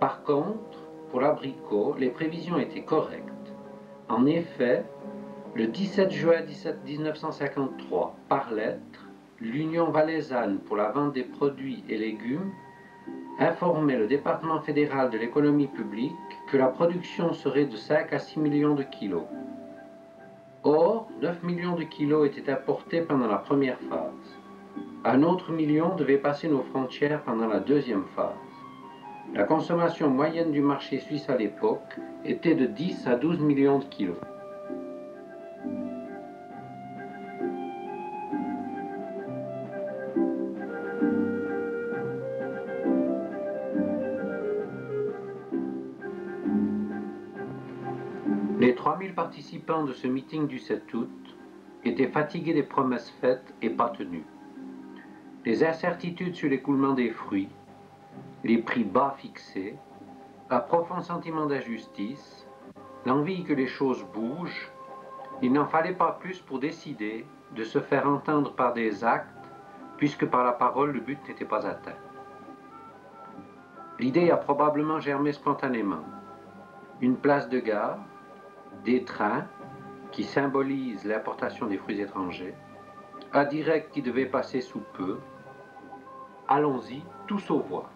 Par contre, pour l'abricot, les prévisions étaient correctes. En effet, le 17 juin 1953, par lettre, l'Union valaisanne pour la vente des produits et légumes informait le département fédéral de l'économie publique que la production serait de 5 à 6 millions de kilos. Or, 9 millions de kilos étaient importés pendant la première phase. Un autre million devait passer nos frontières pendant la deuxième phase. La consommation moyenne du marché suisse à l'époque était de 10 à 12 millions de kilos. Les 3000 participants de ce meeting du 7 août étaient fatigués des promesses faites et pas tenues. Les incertitudes sur l'écoulement des fruits, les prix bas fixés, un profond sentiment d'injustice, l'envie que les choses bougent, il n'en fallait pas plus pour décider de se faire entendre par des actes, puisque par la parole le but n'était pas atteint. L'idée a probablement germé spontanément. Une place de gare, des trains qui symbolisent l'importation des fruits étrangers, un direct qui devait passer sous peu. Allons-y, tous aux voix.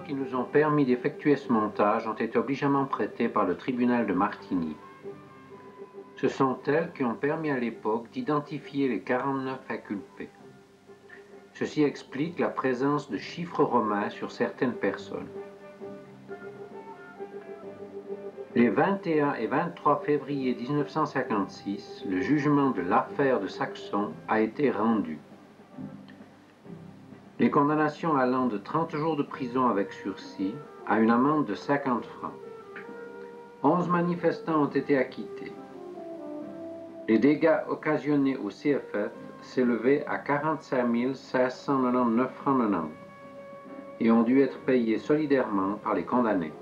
Qui nous ont permis d'effectuer ce montage ont été obligeamment prêtées par le tribunal de Martigny. Ce sont elles qui ont permis à l'époque d'identifier les 49 inculpés. Ceci explique la présence de chiffres romains sur certaines personnes. Les 21 et 23 février 1956, le jugement de l'affaire de Saxon a été rendu. Les condamnations allant de 30 jours de prison avec sursis à une amende de 50 francs. 11 manifestants ont été acquittés. Les dégâts occasionnés au CFF s'élevaient à 45 599 francs 90 et ont dû être payés solidairement par les condamnés.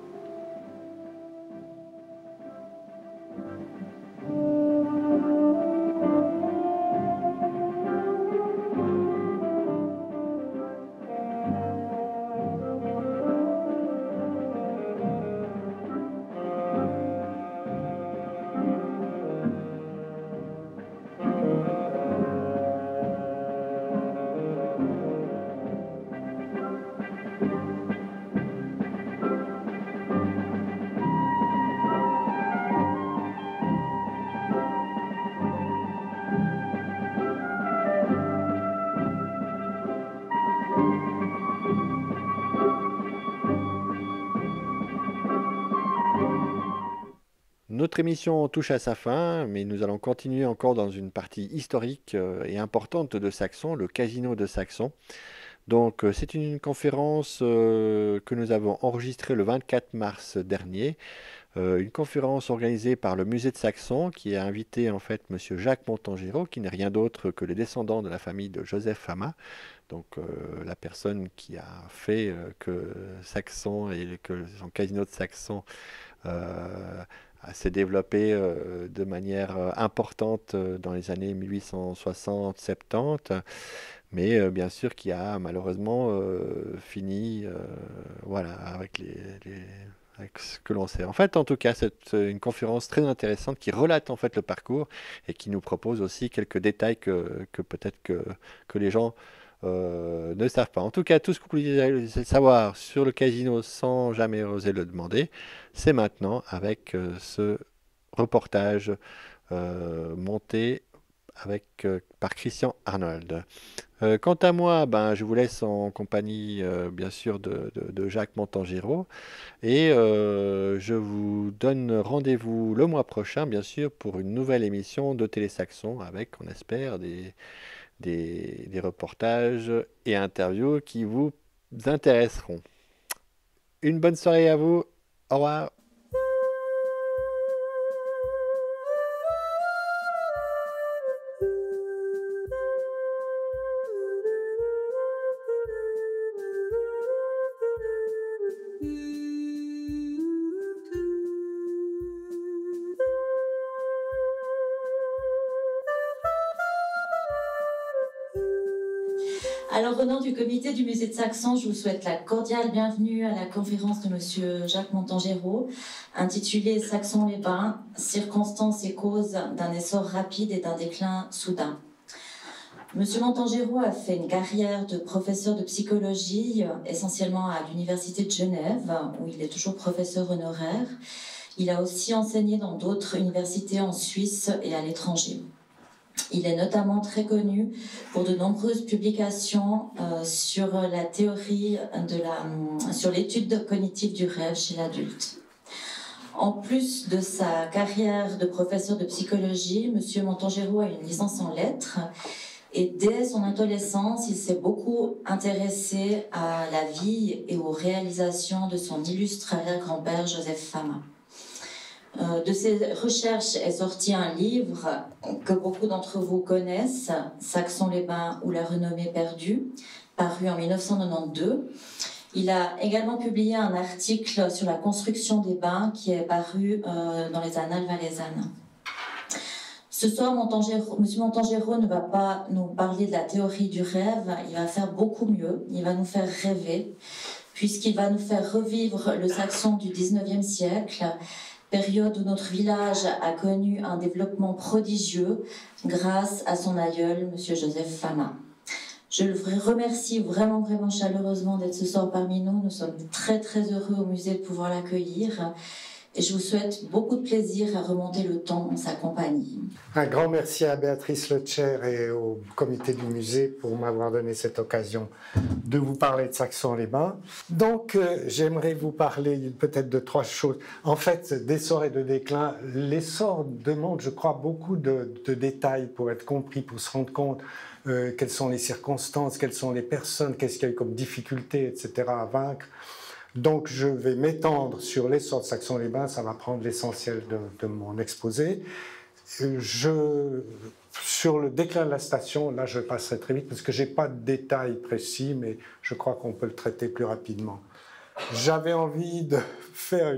Notre émission touche à sa fin, mais nous allons continuer encore dans une partie historique et importante de Saxon, le Casino de Saxon. Donc c'est une conférence que nous avons enregistrée le 24 mars dernier, une conférence organisée par le musée de Saxon qui a invité en fait monsieur Jacques Montangero, qui n'est rien d'autre que le descendant de la famille de Joseph Fama, donc la personne qui a fait que Saxon et que son Casino de Saxon s'est développé de manière importante dans les années 1860-70, mais bien sûr qui a malheureusement fini voilà, avec avec ce que l'on sait. En fait, en tout cas, c'est une conférence très intéressante qui relate en fait le parcours et qui nous propose aussi quelques détails que peut-être que les gens ne savent pas. En tout cas, tout ce que vous pouvez savoir sur le casino sans jamais oser le demander, c'est maintenant avec ce reportage monté par Christian Arnold. Quant à moi, ben, je vous laisse en compagnie, bien sûr, de Jacques Montangero. Et je vous donne rendez-vous le mois prochain, bien sûr, pour une nouvelle émission de Télésaxon avec, on espère, des reportages et interviews qui vous intéresseront. Une bonne soirée à vous. Au revoir. Alors, au nom du comité du musée de Saxon, je vous souhaite la cordiale bienvenue à la conférence de Monsieur Jacques Montangero, intitulée Saxon-les-Bains, circonstances et causes d'un essor rapide et d'un déclin soudain. Monsieur Montangero a fait une carrière de professeur de psychologie, essentiellement à l'Université de Genève, où il est toujours professeur honoraire. Il a aussi enseigné dans d'autres universités en Suisse et à l'étranger. Il est notamment très connu pour de nombreuses publications sur la théorie sur l'étude cognitive du rêve chez l'adulte. En plus de sa carrière de professeur de psychologie, M. Montangero a une licence en lettres et dès son adolescence, il s'est beaucoup intéressé à la vie et aux réalisations de son illustre arrière-grand-père Joseph Fama. De ses recherches est sorti un livre que beaucoup d'entre vous connaissent, Saxon-les-Bains ou la renommée perdue, paru en 1992. Il a également publié un article sur la construction des bains qui est paru dans les Annales valaisannes. Ce soir, M. Montangero ne va pas nous parler de la théorie du rêve, il va faire beaucoup mieux, il va nous faire rêver, puisqu'il va nous faire revivre le Saxon du 19e siècle, période où notre village a connu un développement prodigieux grâce à son aïeul, M. Joseph Fama. Je le remercie vraiment, vraiment chaleureusement d'être ce soir parmi nous. Nous sommes très, très heureux au musée de pouvoir l'accueillir. Et je vous souhaite beaucoup de plaisir à remonter le temps en sa compagnie. Un grand merci à Béatrice Lecher et au comité du musée pour m'avoir donné cette occasion de vous parler de Saxon-les-Bains. Donc, j'aimerais vous parler peut-être de trois choses. En fait, d'essor et de déclin. L'essor demande, je crois, beaucoup de détails pour être compris, pour se rendre compte quelles sont les circonstances, quelles sont les personnes, qu'est-ce qu'il y a eu comme difficultés, etc. à vaincre. Donc, je vais m'étendre sur l'essor de Saxon-les-Bains, ça va prendre l'essentiel de mon exposé. Sur le déclin de la station, là, je passerai très vite parce que je n'ai pas de détails précis, mais je crois qu'on peut le traiter plus rapidement. J'avais envie de faire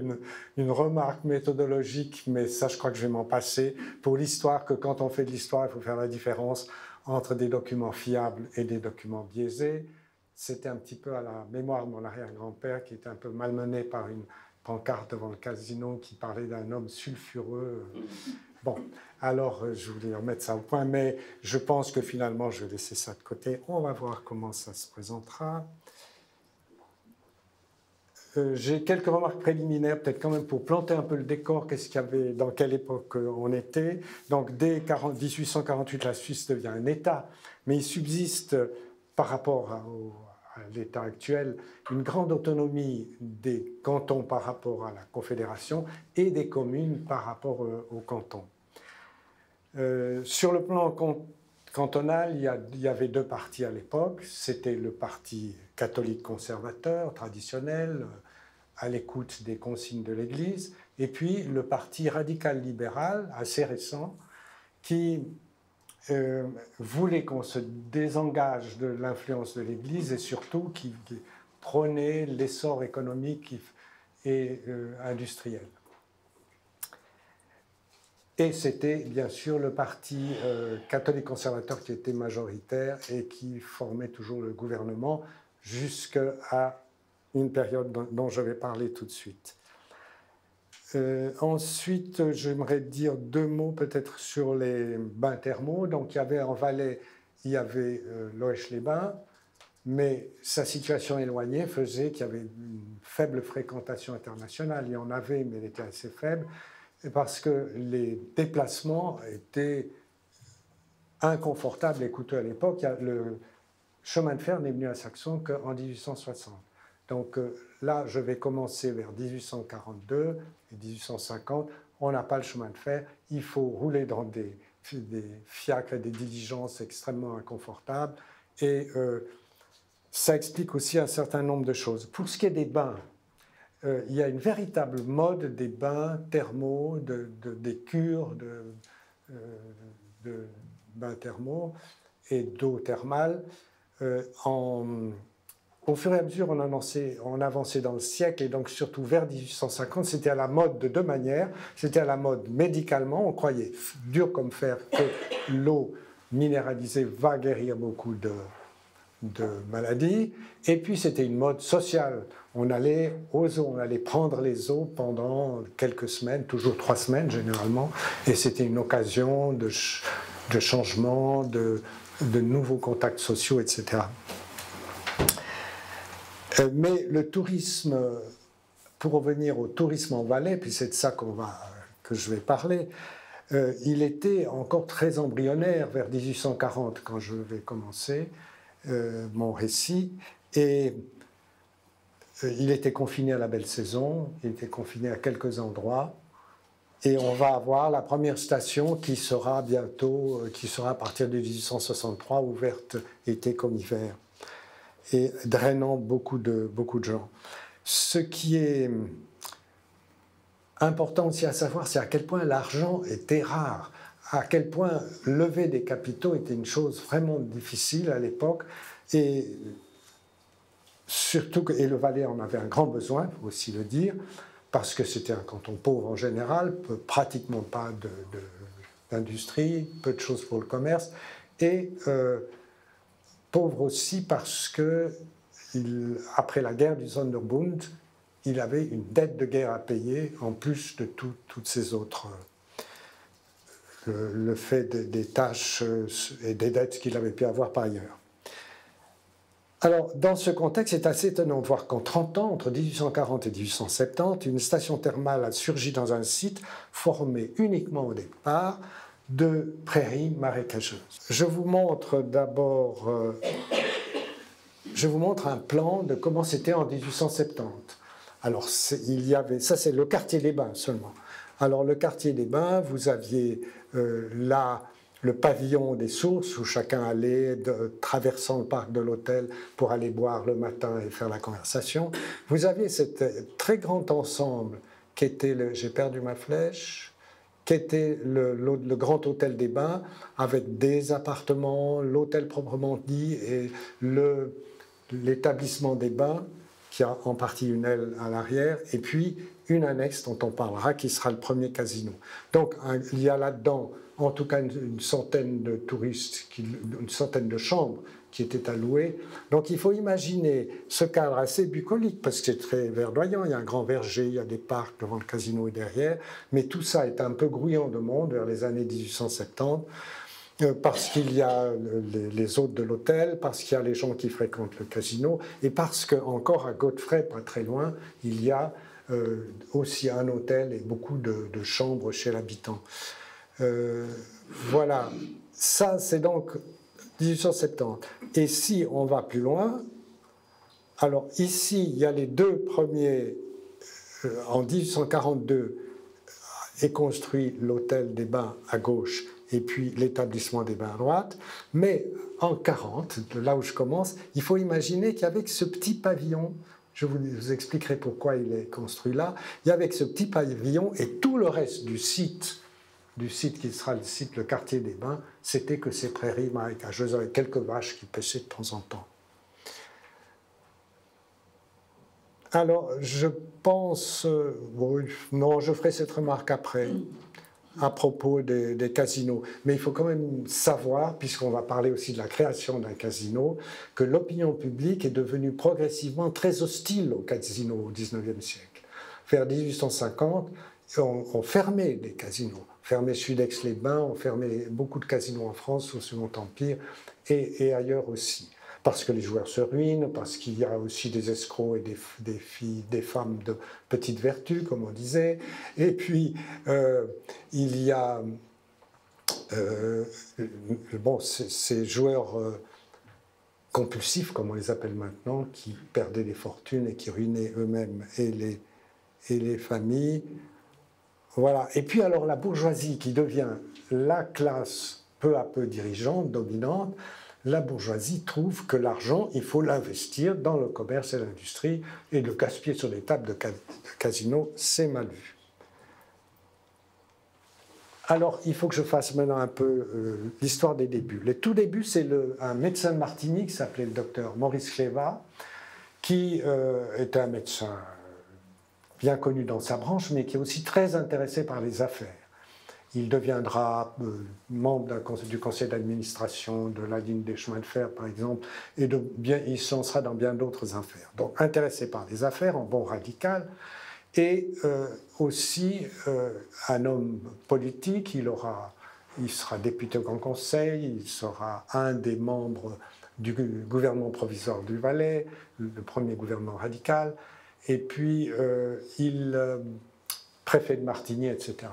une remarque méthodologique, mais ça, je crois que je vais m'en passer. Pour l'histoire, que quand on fait de l'histoire, il faut faire la différence entre des documents fiables et des documents biaisés. C'était un petit peu à la mémoire de mon arrière-grand-père qui était un peu malmené par une pancarte devant le casino qui parlait d'un homme sulfureux. Bon, alors je voulais remettre ça au point, mais je pense que finalement je vais laisser ça de côté. On va voir comment ça se présentera. J'ai quelques remarques préliminaires, peut-être quand même pour planter un peu le décor, qu'est-ce qu'il y avait, dans quelle époque on était. Donc dès 1848, la Suisse devient un État, mais il subsiste par rapport à l'état actuel, une grande autonomie des cantons par rapport à la Confédération et des communes par rapport aux cantons. Sur le plan cantonal, il y avait deux partis à l'époque. C'était le parti catholique conservateur, traditionnel, à l'écoute des consignes de l'Église, et puis le parti radical libéral, assez récent, qui voulait qu'on se désengage de l'influence de l'Église et surtout qui prônait l'essor économique et industriel. Et c'était bien sûr le parti catholique conservateur qui était majoritaire et qui formait toujours le gouvernement jusqu'à une période dont je vais parler tout de suite. Ensuite, j'aimerais dire deux mots peut-être sur les bains thermaux. Donc, il y avait en Valais, il y avait Loèche-les-Bains, mais sa situation éloignée faisait qu'il y avait une faible fréquentation internationale. Il y en avait, mais elle était assez faible, parce que les déplacements étaient inconfortable et coûteux à l'époque. Le chemin de fer n'est venu à Saxon qu'en 1860. Donc là, je vais commencer vers 1842 et 1850. On n'a pas le chemin de fer. Il faut rouler dans des fiacres et des diligences extrêmement inconfortables. Et ça explique aussi un certain nombre de choses. Pour ce qui est des bains, il y a une véritable mode des bains thermaux, des cures de bains thermaux et d'eau thermale. Au fur et à mesure, on avançait dans le siècle, et donc surtout vers 1850, c'était à la mode de deux manières. C'était à la mode médicalement, on croyait dur comme fer que l'eau minéralisée va guérir beaucoup de maladies, et puis c'était une mode sociale. On allait aux eaux, on allait prendre les eaux pendant quelques semaines, toujours 3 semaines généralement, et c'était une occasion de changement, de nouveaux contacts sociaux, etc. Mais le tourisme, pour revenir au tourisme en Valais, puis c'est de ça que je vais parler, il était encore très embryonnaire vers 1840 quand je vais commencer mon récit, et il était confiné à la belle saison, il était confiné à quelques endroits, et on va avoir la première station qui sera bientôt, qui sera à partir de 1863, ouverte été comme hiver, et drainant beaucoup de gens. Ce qui est important aussi à savoir, c'est à quel point l'argent était rare, à quel point lever des capitaux était une chose vraiment difficile à l'époque, et surtout et le Valais en avait un grand besoin, il faut aussi le dire, parce que c'était un canton pauvre en général, pratiquement pas d'industrie, peu de choses pour le commerce, et pauvre aussi parce que, après la guerre du Sonderbund, il avait une dette de guerre à payer, en plus de toutes ces autres... le fait des tâches et des dettes qu'il avait pu avoir par ailleurs. Alors, dans ce contexte, c'est assez étonnant de voir qu'en 30 ans, entre 1840 et 1870, une station thermale a surgi dans un site formé uniquement au départ de prairies marécageuses. Je vous montre d'abord un plan de comment c'était en 1870. Alors, ça c'est le quartier des Bains seulement. Alors, le quartier des Bains, vous aviez là le pavillon des sources où chacun allait traversant le parc de l'hôtel pour aller boire le matin et faire la conversation. Vous aviez ce très grand ensemble qui était, j'ai perdu ma flèche, qui était le grand hôtel des Bains avec des appartements, l'hôtel proprement dit et l'établissement des Bains qui a en partie une aile à l'arrière, et puis une annexe dont on parlera, qui sera le premier casino. Donc il y a là-dedans, en tout cas, une centaine de touristes, une centaine de chambres qui étaient allouées. Donc il faut imaginer ce cadre assez bucolique, parce que c'est très verdoyant, il y a un grand verger, il y a des parcs devant le casino et derrière, mais tout ça est un peu grouillant de monde vers les années 1870, parce qu'il y a les hôtes de l'hôtel, parce qu'il y a les gens qui fréquentent le casino, et parce qu'encore à Godfrey, pas très loin, il y a aussi un hôtel et beaucoup de chambres chez l'habitant. Voilà, ça c'est donc 1870. Et si on va plus loin, alors ici il y a les deux premiers, en 1842 est construit l'hôtel des Bains à gauche, et puis l'établissement des Bains à droite, mais en 40, là où je commence, il faut imaginer qu'avec ce petit pavillon, je vous expliquerai pourquoi il est construit là, il y avait ce petit pavillon et tout le reste du site qui sera le quartier des Bains, c'était que ces prairies marécageuses avec quelques vaches qui pêchaient de temps en temps. Alors, je pense... non, je ferai cette remarque après, à propos des casinos. Mais il faut quand même savoir, puisqu'on va parler aussi de la création d'un casino, que l'opinion publique est devenue progressivement très hostile aux casinos au XIXe siècle. Vers 1850, on fermait des casinos. On fermait Sudex-les-Bains, on fermait beaucoup de casinos en France au Second Empire et ailleurs aussi. Parce que les joueurs se ruinent, parce qu'il y a aussi des escrocs et des femmes de petite vertu, comme on disait. Et puis, il y a Bon, ces joueurs compulsifs, comme on les appelle maintenant, qui perdaient des fortunes et qui ruinaient eux-mêmes et les familles. Voilà. Et puis alors la bourgeoisie qui devient la classe peu à peu dirigeante, dominante, la bourgeoisie trouve que l'argent, il faut l'investir dans le commerce et l'industrie, et le gaspiller sur des tables de casino, c'est mal vu. Alors, il faut que je fasse maintenant un peu l'histoire des débuts. Les tout débuts, c'est un médecin de Martigny qui s'appelait le docteur Maurice Cléva, qui était un médecin bien connu dans sa branche, mais qui est aussi très intéressé par les affaires. Il deviendra membre du conseil d'administration de la ligne des chemins de fer, par exemple, et il se lancera dans bien d'autres affaires. Donc, intéressé par les affaires, en bon radical, et aussi un homme politique. Il sera député au Grand Conseil, il sera un des membres du gouvernement provisoire du Valais, le premier gouvernement radical, et puis préfet de Martigny, etc.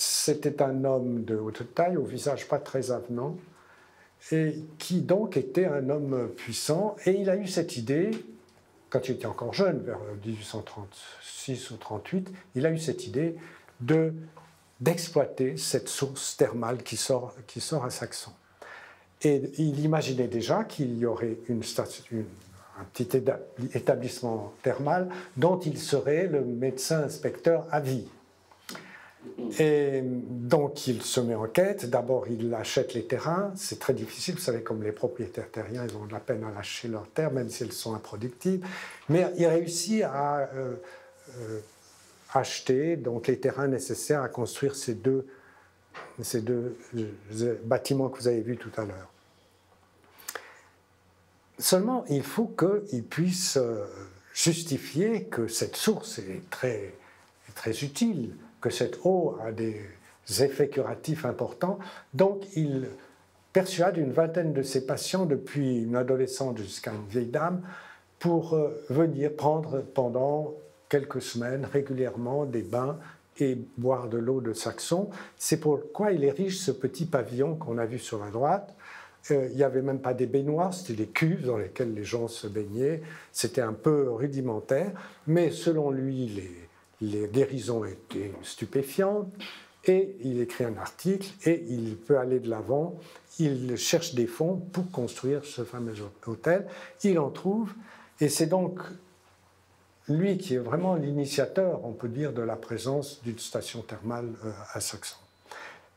C'était un homme de haute taille, au visage pas très avenant, et qui donc était un homme puissant. Et il a eu cette idée, quand il était encore jeune, vers 1836 ou 1838, il a eu cette idée d'exploiter cette source thermale qui sort à Saxon. Et il imaginait déjà qu'il y aurait un petit établissement thermal dont il serait le médecin inspecteur à vie. Et donc il se met en quête. D'abord il achète les terrains, c'est très difficile, vous savez, comme les propriétaires terriens, ils ont de la peine à lâcher leurs terres, même si elles sont improductives, mais il réussit à acheter donc les terrains nécessaires à construire ces deux bâtiments que vous avez vus tout à l'heure. Seulement, il faut qu'il puisse justifier que cette source est très utile, que cette eau a des effets curatifs importants. Donc, il persuade une vingtaine de ses patients, depuis une adolescente jusqu'à une vieille dame, pour venir prendre pendant quelques semaines régulièrement des bains et boire de l'eau de Saxon. C'est pourquoi il érige ce petit pavillon qu'on a vu sur la droite. Il n'y avait même pas des baignoires, c'était des cuves dans lesquelles les gens se baignaient. C'était un peu rudimentaire, mais selon lui, les guérisons étaient stupéfiantes, et il écrit un article et il peut aller de l'avant. Il cherche des fonds pour construire ce fameux hôtel. Il en trouve, et c'est donc lui qui est vraiment l'initiateur, on peut dire, de la présence d'une station thermale à Saxon.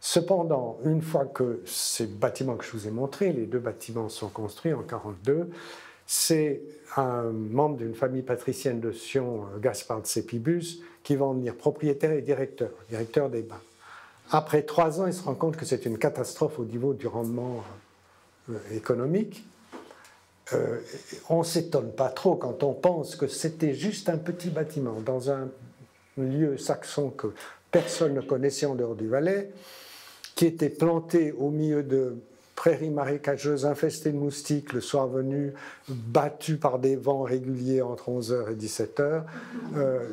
Cependant, une fois que ces bâtiments que je vous ai montrés, les deux bâtiments sont construits en 1942, c'est un membre d'une famille patricienne de Sion, Gaspard de Sépibus, qui va en devenir propriétaire et directeur des bains. Après 3 ans, il se rend compte que c'est une catastrophe au niveau du rendement économique. On ne s'étonne pas trop quand on pense que c'était juste un petit bâtiment dans un lieu saxon que personne ne connaissait en dehors du Valais, qui était planté au milieu de prairies marécageuses infestées de moustiques, le soir venu, battu par des vents réguliers entre 11h et 17h,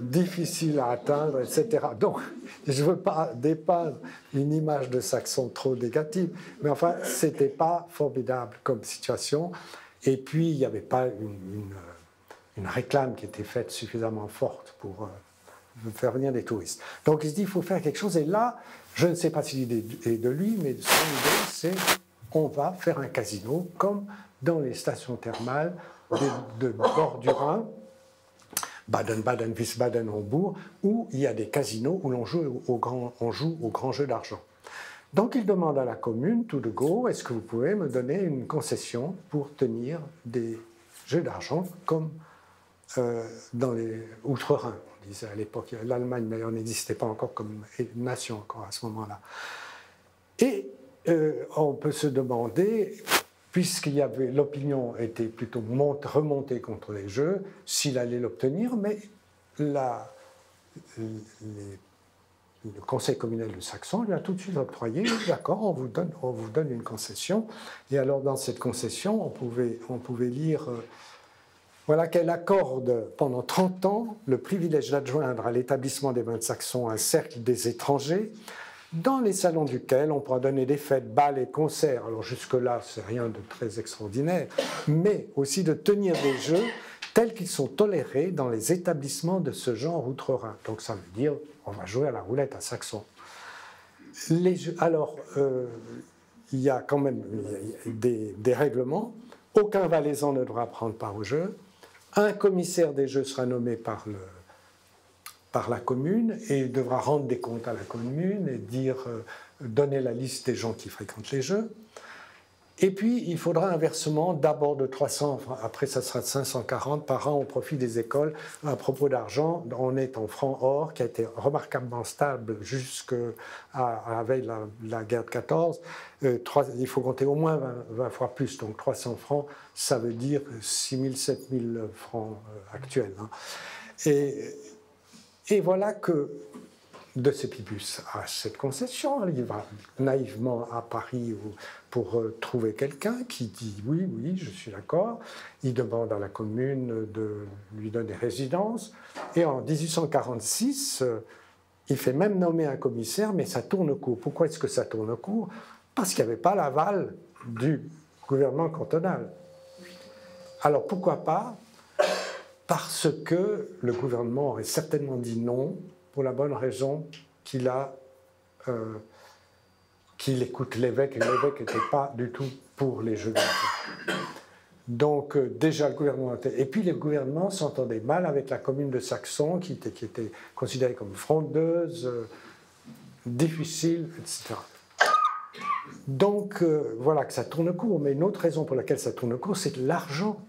difficile à atteindre, etc. Donc, je ne veux pas dépeindre une image de Saxon trop négative, mais enfin, ce n'était pas formidable comme situation. Et puis, il n'y avait pas une réclame qui était faite suffisamment forte pour faire venir des touristes. Donc, il se dit, il faut faire quelque chose. Et là, je ne sais pas si l'idée est de lui, mais son idée, c'est on va faire un casino, comme dans les stations thermales de bord du Rhin, Baden-Baden, Wiesbaden, Hambourg, où il y a des casinos où on joue au grand jeu d'argent. Donc il demande à la commune, tout de go, est-ce que vous pouvez me donner une concession pour tenir des jeux d'argent comme dans les Outre-Rhin, on disait à l'époque. L'Allemagne d'ailleurs n'existait pas encore comme nation encore à ce moment-là. Et on peut se demander, puisqu'il y avait, l'opinion était plutôt remontée contre les jeux, s'il allait l'obtenir, mais le conseil communal de Saxon lui a tout de suite octroyé, d'accord, on vous donne une concession. Et alors dans cette concession, on pouvait lire voilà qu'elle accorde pendant 30 ans le privilège d'adjoindre à l'établissement des bains de Saxon un cercle des étrangers, dans les salons duquel on pourra donner des fêtes, bals et concerts. Alors jusque-là, c'est rien de très extraordinaire, mais aussi de tenir des jeux tels qu'ils sont tolérés dans les établissements de ce genre outre-Rhin. Donc ça veut dire on va jouer à la roulette à Saxon. Les jeux, alors, il y a quand même des règlements. Aucun valaisan ne devra prendre part au jeu. Un commissaire des jeux sera nommé par la commune et devra rendre des comptes à la commune et donner la liste des gens qui fréquentent les jeux. Et puis, il faudra un versement d'abord de 300, après ça sera de 540 par an au profit des écoles. À propos d'argent, on est en francs or, qui a été remarquablement stable jusqu'à la veille de la guerre de 14. Il faut compter au moins 20 fois plus, donc 300 francs, ça veut dire 6 000, 7 000 francs actuels. Hein. Et voilà que de Sépibus à cette concession, il va naïvement à Paris pour trouver quelqu'un qui dit oui, oui, je suis d'accord. Il demande à la commune de lui donner résidence. Et en 1846, il fait même nommer un commissaire, mais ça tourne court. Pourquoi est-ce que ça tourne court? Parce qu'il n'y avait pas l'aval du gouvernement cantonal. Alors pourquoi pas? Parce que le gouvernement aurait certainement dit non, pour la bonne raison qu'il écoute l'évêque, et l'évêque n'était pas du tout pour les jeux d'argent. Donc déjà le gouvernement était... Et puis le gouvernement s'entendait mal avec la commune de Saxon, qui était considérée comme frondeuse, difficile, etc. Donc voilà que ça tourne court, mais une autre raison pour laquelle ça tourne court, c'est l'argent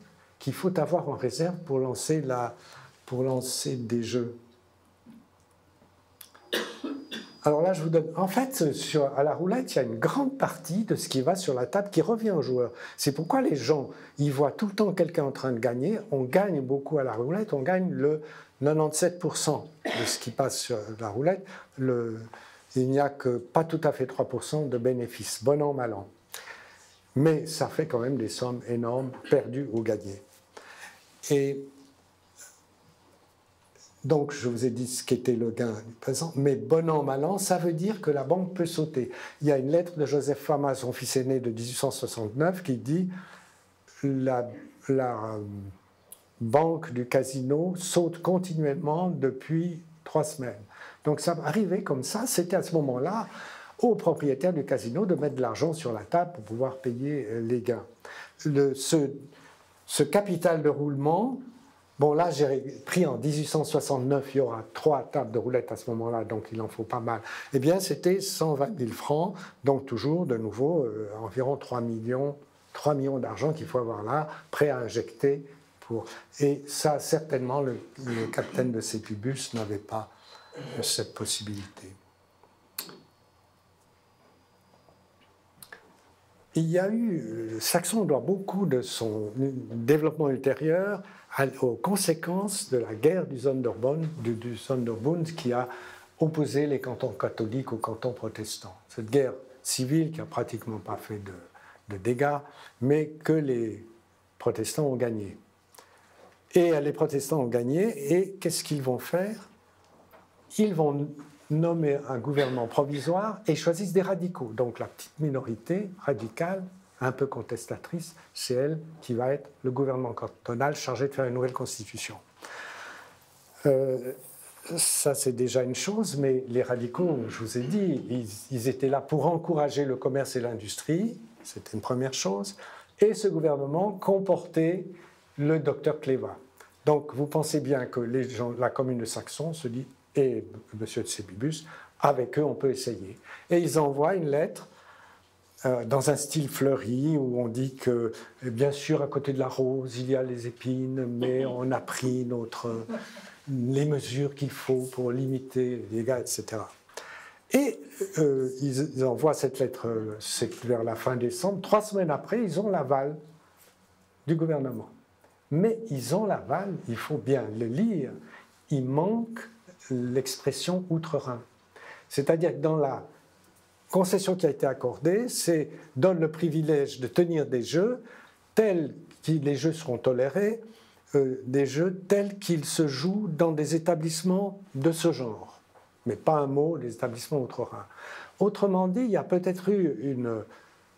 qu'il faut avoir en réserve pour lancer des jeux. Alors là, je vous donne... En fait, à la roulette, il y a une grande partie de ce qui va sur la table qui revient aux joueurs. C'est pourquoi les gens, ils voient tout le temps quelqu'un en train de gagner. On gagne beaucoup à la roulette, on gagne le 97% de ce qui passe sur la roulette. Il n'y a que pas tout à fait 3% de bénéfices, bon an, mal an. Mais ça fait quand même des sommes énormes perdues ou gagnées. Et donc, je vous ai dit ce qu'était le gain du présent, mais bon an, mal an, ça veut dire que la banque peut sauter. Il y a une lettre de Joseph Fama, son fils aîné de 1869, qui dit la banque du casino saute continuellement depuis 3 semaines. Donc, ça arrivait comme ça. C'était à ce moment-là au propriétaire du casino de mettre de l'argent sur la table pour pouvoir payer les gains. Ce capital de roulement, bon là j'ai pris en 1869, il y aura 3 tables de roulette à ce moment-là, donc il en faut pas mal. Eh bien c'était 120 000 francs, donc toujours de nouveau environ 3 millions d'argent qu'il faut avoir là, prêt à injecter. Et ça certainement le capitaine de Sépibus n'avait pas cette possibilité. Il y a eu, Saxon doit beaucoup de son développement ultérieur aux conséquences de la guerre du Sonderbund qui a opposé les cantons catholiques aux cantons protestants. Cette guerre civile qui n'a pratiquement pas fait de dégâts, mais que les protestants ont gagné. Et les protestants ont gagné, et qu'est-ce qu'ils vont faire? Ils vont nommer un gouvernement provisoire et choisissent des radicaux. Donc la petite minorité radicale, un peu contestatrice, c'est elle qui va être le gouvernement cantonal chargé de faire une nouvelle constitution. Ça, c'est déjà une chose, mais les radicaux, je vous ai dit, ils étaient là pour encourager le commerce et l'industrie, c'était une première chose, et ce gouvernement comportait le docteur Cléva. Donc vous pensez bien que la commune de Saxon se dit et M. de Sépibus, avec eux on peut essayer. Et ils envoient une lettre dans un style fleuri où on dit que bien sûr à côté de la rose il y a les épines, mais on a pris les mesures qu'il faut pour limiter les dégâts, etc. Et ils envoient cette lettre, c'est vers la fin décembre. 3 semaines après, ils ont l'aval du gouvernement. Mais ils ont l'aval, il faut bien le lire, il manque l'expression outre-Rhin. C'est-à-dire que dans la concession qui a été accordée, c'est donne le privilège de tenir des jeux tels que les jeux seront tolérés, des jeux tels qu'ils se jouent dans des établissements de ce genre. mais pas un mot des établissements outre-Rhin. Autrement dit, il y a peut-être eu une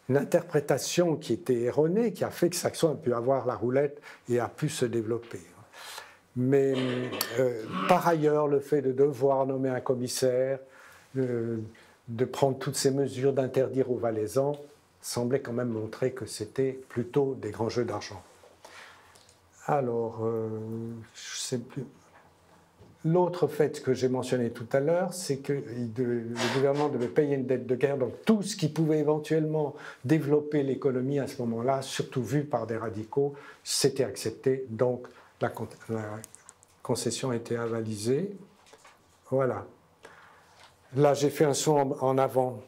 interprétation qui était erronée, qui a fait que Saxon a pu avoir la roulette et a pu se développer. Mais par ailleurs, le fait de devoir nommer un commissaire, de prendre toutes ces mesures d'interdire aux Valaisans, semblait quand même montrer que c'était plutôt des grands jeux d'argent. Alors, je sais plus. L'autre fait que j'ai mentionné tout à l'heure, c'est que le gouvernement devait payer une dette de guerre, donc tout ce qui pouvait éventuellement développer l'économie à ce moment-là, surtout vu par des radicaux, c'était accepté, donc la concession était avalisée. Voilà. Là, j'ai fait un saut en avant.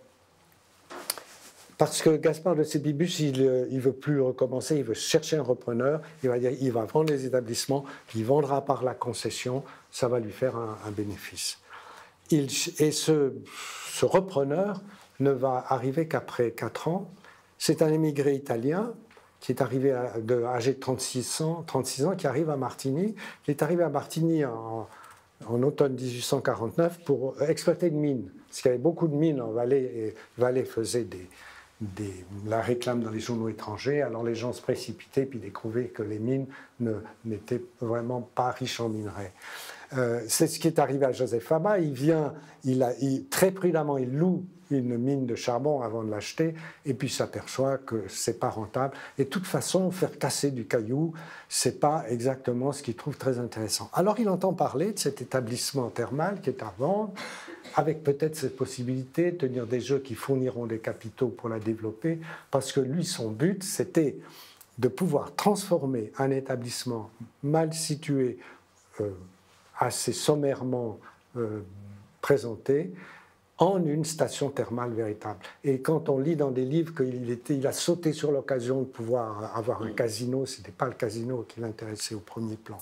Parce que Gaspard de Sébibus, il ne veut plus recommencer, il veut chercher un repreneur, il va vendre les établissements, il vendra par la concession, ça va lui faire un bénéfice. Et ce repreneur ne va arriver qu'après 4 ans. C'est un émigré italien qui est arrivé âgé de 36 ans, qui arrive à Martigny. Il est arrivé à Martigny en automne 1849 pour exploiter une mine. Parce qu'il y avait beaucoup de mines en Valais, et Valais faisait la réclame dans les journaux étrangers, alors les gens se précipitaient puis découvraient que les mines n'étaient vraiment pas riches en minerais. C'est ce qui est arrivé à Joseph Fama. Très prudemment, il loue une mine de charbon avant de l'acheter et puis s'aperçoit que c'est pas rentable. Et de toute façon, faire casser du caillou, c'est pas exactement ce qu'il trouve très intéressant. Alors il entend parler de cet établissement thermal qui est à vendre, avec peut-être cette possibilité de tenir des jeux qui fourniront des capitaux pour la développer, parce que lui, son but, c'était de pouvoir transformer un établissement mal situé, assez sommairement présenté, en une station thermale véritable. Et quand on lit dans des livres qu'il a sauté sur l'occasion de pouvoir avoir un casino, ce n'était pas le casino qui l'intéressait au premier plan.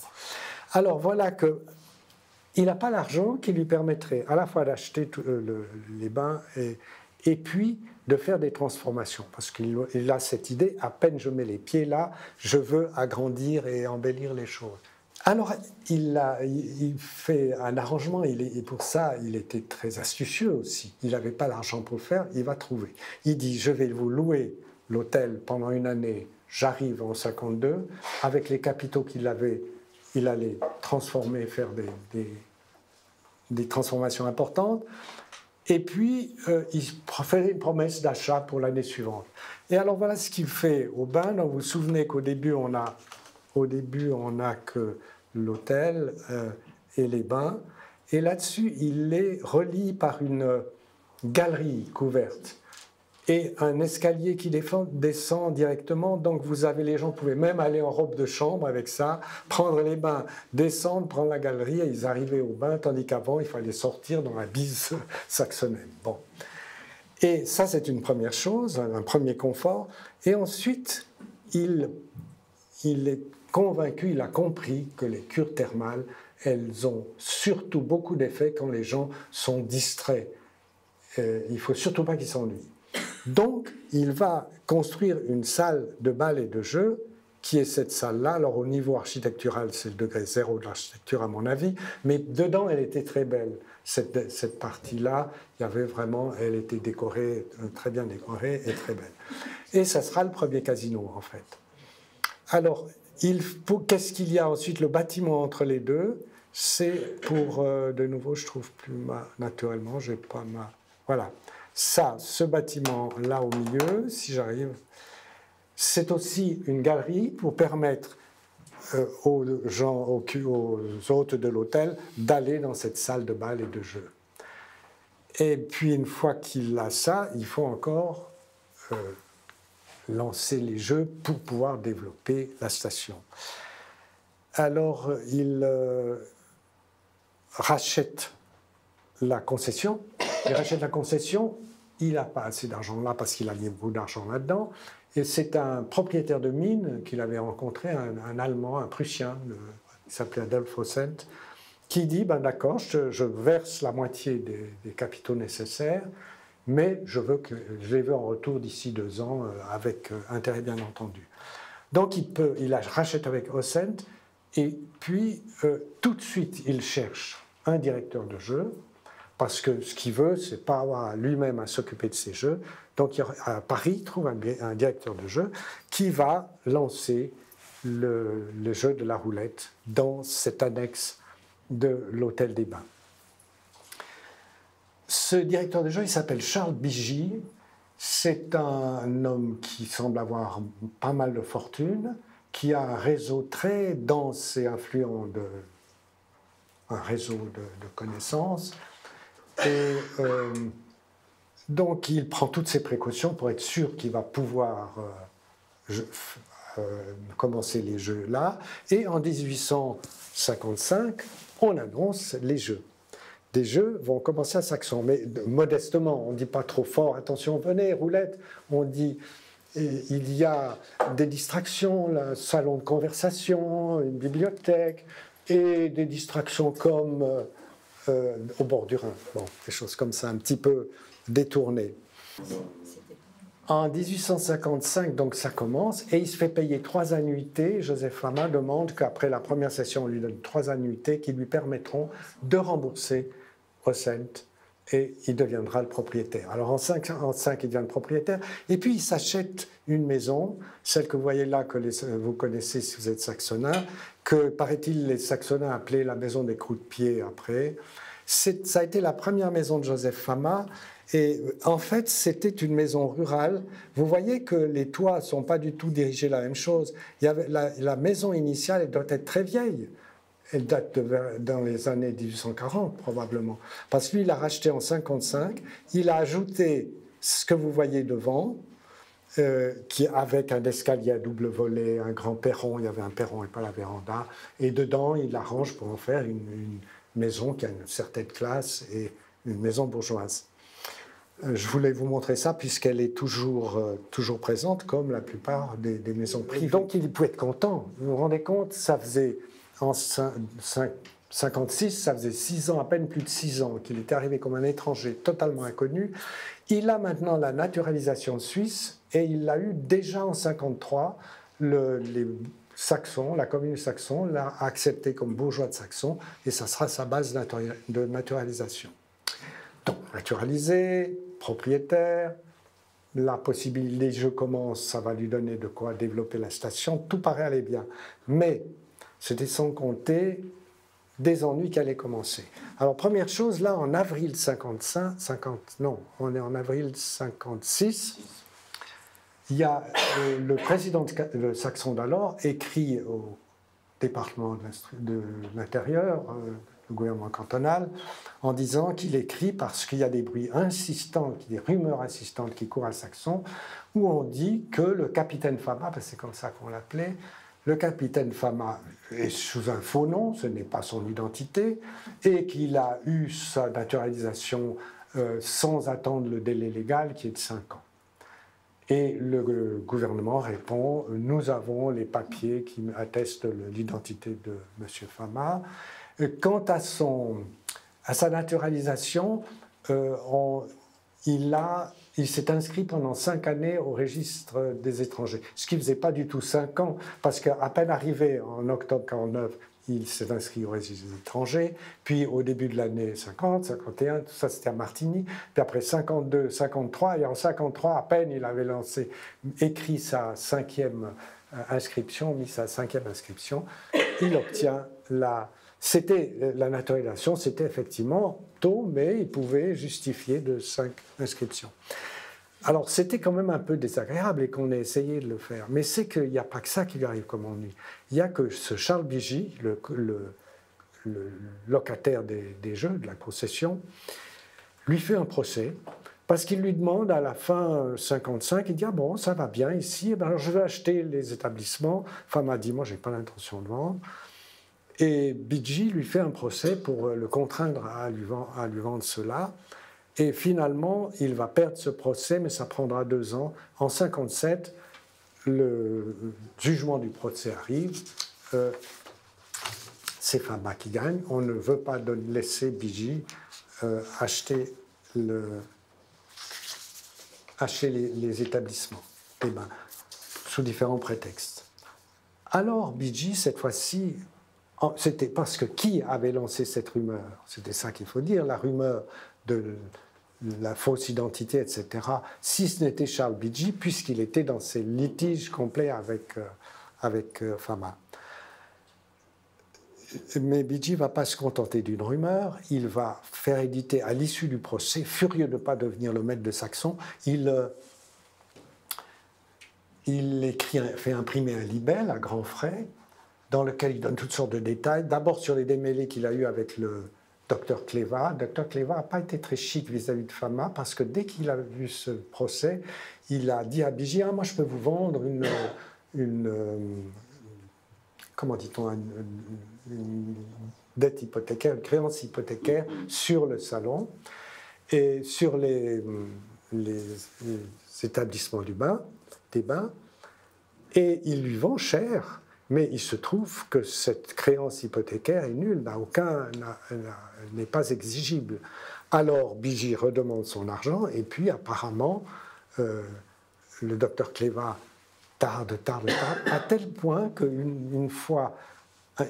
Alors voilà que il n'a pas l'argent qui lui permettrait à la fois d'acheter les bains et puis de faire des transformations. Parce qu'il a cette idée, à peine je mets les pieds là, je veux agrandir et embellir les choses. Alors, il fait un arrangement, et pour ça, il était très astucieux aussi. Il n'avait pas l'argent pour le faire, il va trouver. Il dit, je vais vous louer l'hôtel pendant une année, j'arrive en 52, avec les capitaux qu'il avait, il allait transformer, faire des transformations importantes, et puis il fait une promesse d'achat pour l'année suivante. Et alors voilà ce qu'il fait au bain. Donc, vous vous souvenez qu'au début, on n'a que l'hôtel et les bains, et là-dessus, il les relie par une galerie couverte et un escalier qui descend directement. Donc vous avez, les gens pouvaient même aller en robe de chambre avec ça, prendre les bains, descendre, prendre la galerie, et ils arrivaient au bain, tandis qu'avant, il fallait sortir dans la bise saxonne. Bon. Et ça, c'est une première chose, un premier confort. Et ensuite, il est convaincu, il a compris que les cures thermales, elles ont surtout beaucoup d'effets quand les gens sont distraits. Il ne faut surtout pas qu'ils s'ennuient. Donc, il va construire une salle de bal et de jeu, qui est cette salle-là. Alors, au niveau architectural, c'est le degré 0 de l'architecture, à mon avis, mais dedans, elle était très belle. Cette partie-là, il y avait vraiment, elle était décorée, très bien décorée et très belle. Et ça sera le premier casino, en fait. Alors, qu'est-ce qu'il y a ensuite? Le bâtiment entre les deux, c'est pour, de nouveau, je trouve plus naturellement, j'ai pas ma... Voilà. Ça, ce bâtiment-là au milieu, si j'arrive, c'est aussi une galerie pour permettre aux hôtes de l'hôtel d'aller dans cette salle de bal et de jeu. Et puis, une fois qu'il a ça, il faut encore lancer les jeux pour pouvoir développer la station. Alors, il rachète la concession. Il rachète la concession, il n'a pas assez d'argent là parce qu'il a mis beaucoup d'argent là-dedans. Et c'est un propriétaire de mine qu'il avait rencontré, un Allemand, un Prussien, qui s'appelait Adolf Rossent, qui dit, ben d'accord, je verse la moitié des capitaux nécessaires, mais je les veux en retour d'ici 2 ans, avec intérêt bien entendu. Donc il rachète avec Rossent, et puis tout de suite il cherche un directeur de jeu, parce que ce qu'il veut, c'est pas avoir lui-même à s'occuper de ses jeux. Donc à Paris, il trouve un directeur de jeu qui va lancer le jeu de la roulette dans cette annexe de l'Hôtel des Bains. Ce directeur de jeu, il s'appelle Charles Bigy. C'est un homme qui semble avoir pas mal de fortune, qui a un réseau très dense et influent, un réseau de connaissances. Et donc, il prend toutes ses précautions pour être sûr qu'il va pouvoir commencer les jeux là. Et en 1855, on annonce les jeux. Des jeux vont commencer à Saxon, mais modestement, on ne dit pas trop fort, attention, venez, roulette, on dit, il y a des distractions, un salon de conversation, une bibliothèque, et des distractions comme au bord du Rhin, bon, des choses comme ça, un petit peu détournées. En 1855, donc ça commence, et il se fait payer 3 annuités. Joseph Fama demande qu'après la première session, on lui donne 3 annuités qui lui permettront de rembourser Cent, et il deviendra le propriétaire. Alors en 1955, il devient le propriétaire, et puis il s'achète une maison, celle que vous voyez là, que vous connaissez si vous êtes saxonnin, que, paraît-il, les saxonnins appelaient la maison des croupiers après. Ça a été la première maison de Joseph Fama. Et en fait, c'était une maison rurale. Vous voyez que les toits ne sont pas du tout dirigés la même chose. Il y avait la maison initiale, elle doit être très vieille. Elle date dans les années 1840, probablement. Parce que lui, il l'a racheté en 1955. Il a ajouté ce que vous voyez devant, avec un escalier à double volet, un grand perron. Il y avait un perron et pas la véranda. Et dedans, il l'arrange pour en faire une maison qui a une certaine classe et une maison bourgeoise. Je voulais vous montrer ça puisqu'elle est toujours présente, comme la plupart des maisons privées. Donc il pouvait être content. Vous vous rendez compte, ça faisait en 1956, ça faisait 6 ans, à peine plus de 6 ans, qu'il était arrivé comme un étranger totalement inconnu. Il a maintenant la naturalisation suisse et il l'a eu déjà en 1953. Les Saxons, la commune Saxon l'a accepté comme bourgeois de Saxon et ça sera sa base de naturalisation. Donc, naturalisé, propriétaire, la possibilité, les jeux commencent, ça va lui donner de quoi développer la station, tout paraît aller bien. Mais c'était sans compter des ennuis qui allaient commencer. Alors, première chose, là, en avril 56, il y a le président de Saxon d'alors écrit au département de l'Intérieur, le gouvernement cantonal, en disant qu'il écrit parce qu'il y a des bruits insistants, des rumeurs insistantes qui courent à Saxon, où on dit que le capitaine Fama, parce que c'est comme ça qu'on l'appelait, le capitaine Fama est sous un faux nom, ce n'est pas son identité, et qu'il a eu sa naturalisation sans attendre le délai légal qui est de 5 ans. Et le gouvernement répond, nous avons les papiers qui attestent l'identité de M. Fama. Quant à sa naturalisation, il s'est inscrit pendant 5 années au registre des étrangers, ce qui ne faisait pas du tout 5 ans, parce qu'à peine arrivé en octobre 1949, il s'est inscrit au registre des étrangers, puis au début de l'année 50, 51, tout ça c'était à Martigny, puis après 52, 53, et en 53, à peine il avait écrit sa 5e inscription, mis sa 5e inscription, il obtient la naturalisation, c'était effectivement tôt, mais il pouvait justifier de 5 inscriptions. Alors, c'était quand même un peu désagréable et qu'on ait essayé de le faire. Mais c'est qu'il n'y a pas que ça qui lui arrive comme ennui. Il y a que ce Charles Bigy, le locataire des jeux, de la concession, lui fait un procès parce qu'il lui demande à la fin 55, il dit « Ah bon, ça va bien ici, eh bien, alors je vais acheter les établissements. » Fama dit « Moi, je n'ai pas l'intention de vendre. » Et Bigy lui fait un procès pour le contraindre à lui vendre cela. Et finalement, il va perdre ce procès, mais ça prendra 2 ans. En 1957, le jugement du procès arrive. C'est Fama qui gagne. On ne veut pas laisser Bigy acheter les établissements, sous différents prétextes. Alors Bigy, cette fois-ci, c'était parce que qui avait lancé cette rumeur? C'était ça qu'il faut dire, la rumeur de la fausse identité, etc. Si ce n'était Charles Bidji, puisqu'il était dans ces litiges complets avec Fama. Mais Bidji ne va pas se contenter d'une rumeur, il va faire éditer à l'issue du procès, furieux de ne pas devenir le maître de Saxon, il fait imprimer un libelle à grands frais, dans lequel il donne toutes sortes de détails, d'abord sur les démêlés qu'il a eus avec le docteur Cléva. Docteur Cléva n'a pas été très chic vis-à-vis de Fama, parce que dès qu'il a vu ce procès, il a dit à Bidji, ah, moi je peux vous vendre comment dit-on, une dette hypothécaire, une créance hypothécaire sur le salon et sur les établissements des bains, et il lui vend cher, mais il se trouve que cette créance hypothécaire est nulle, n'est pas exigible. Alors Bidji redemande son argent, et puis apparemment, le docteur Cléva tarde, à tel point qu'une fois,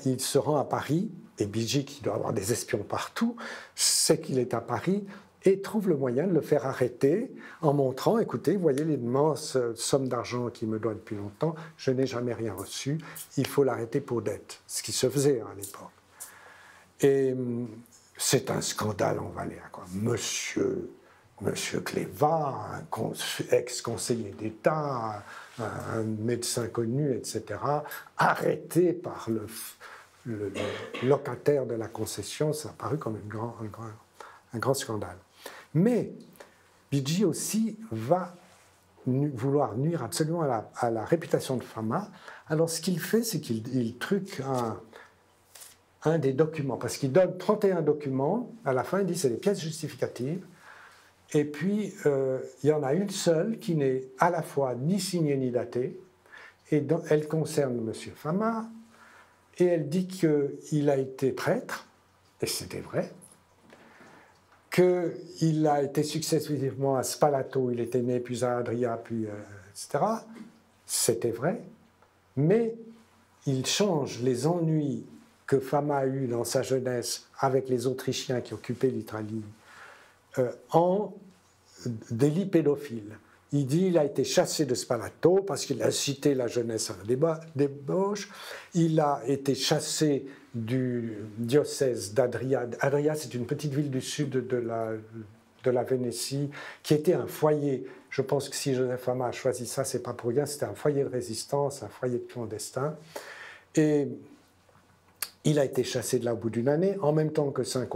il se rend à Paris, et Bidji, qui doit avoir des espions partout, sait qu'il est à Paris, et trouve le moyen de le faire arrêter en montrant, écoutez, vous voyez l'immense somme d'argent qu'il me doit depuis longtemps, je n'ai jamais rien reçu, il faut l'arrêter pour dette, ce qui se faisait à l'époque. Et c'est un scandale en Valais, quoi. Monsieur Cléva, un ex-conseiller d'État, un médecin connu, etc., arrêté par le locataire de la concession, ça a paru comme un grand scandale. Mais Bidji aussi va vouloir nuire absolument à la réputation de Fama. Alors ce qu'il fait, c'est qu'il truque un des documents, parce qu'il donne 31 documents, à la fin il dit c'est des pièces justificatives, et puis il y en a une seule qui n'est à la fois ni signée ni datée, et elle concerne M. Fama, et elle dit qu'il a été prêtre, et c'était vrai, qu'il a été successivement à Spalato, il était né, puis à Adria, puis etc. C'était vrai, mais il change les ennuis que Fama a eus dans sa jeunesse avec les Autrichiens qui occupaient l'Italie en délit pédophile. Il dit qu'il a été chassé de Spalato parce qu'il a incité la jeunesse à la débauche. Il a été chassé du diocèse d'Adria. Adria, c'est une petite ville du sud de la Vénétie qui était un foyer. Je pense que si Joseph Fama a choisi ça, c'est pas pour rien. C'était un foyer de résistance, un foyer de clandestins. Et il a été chassé de là au bout d'une année, en même temps que 5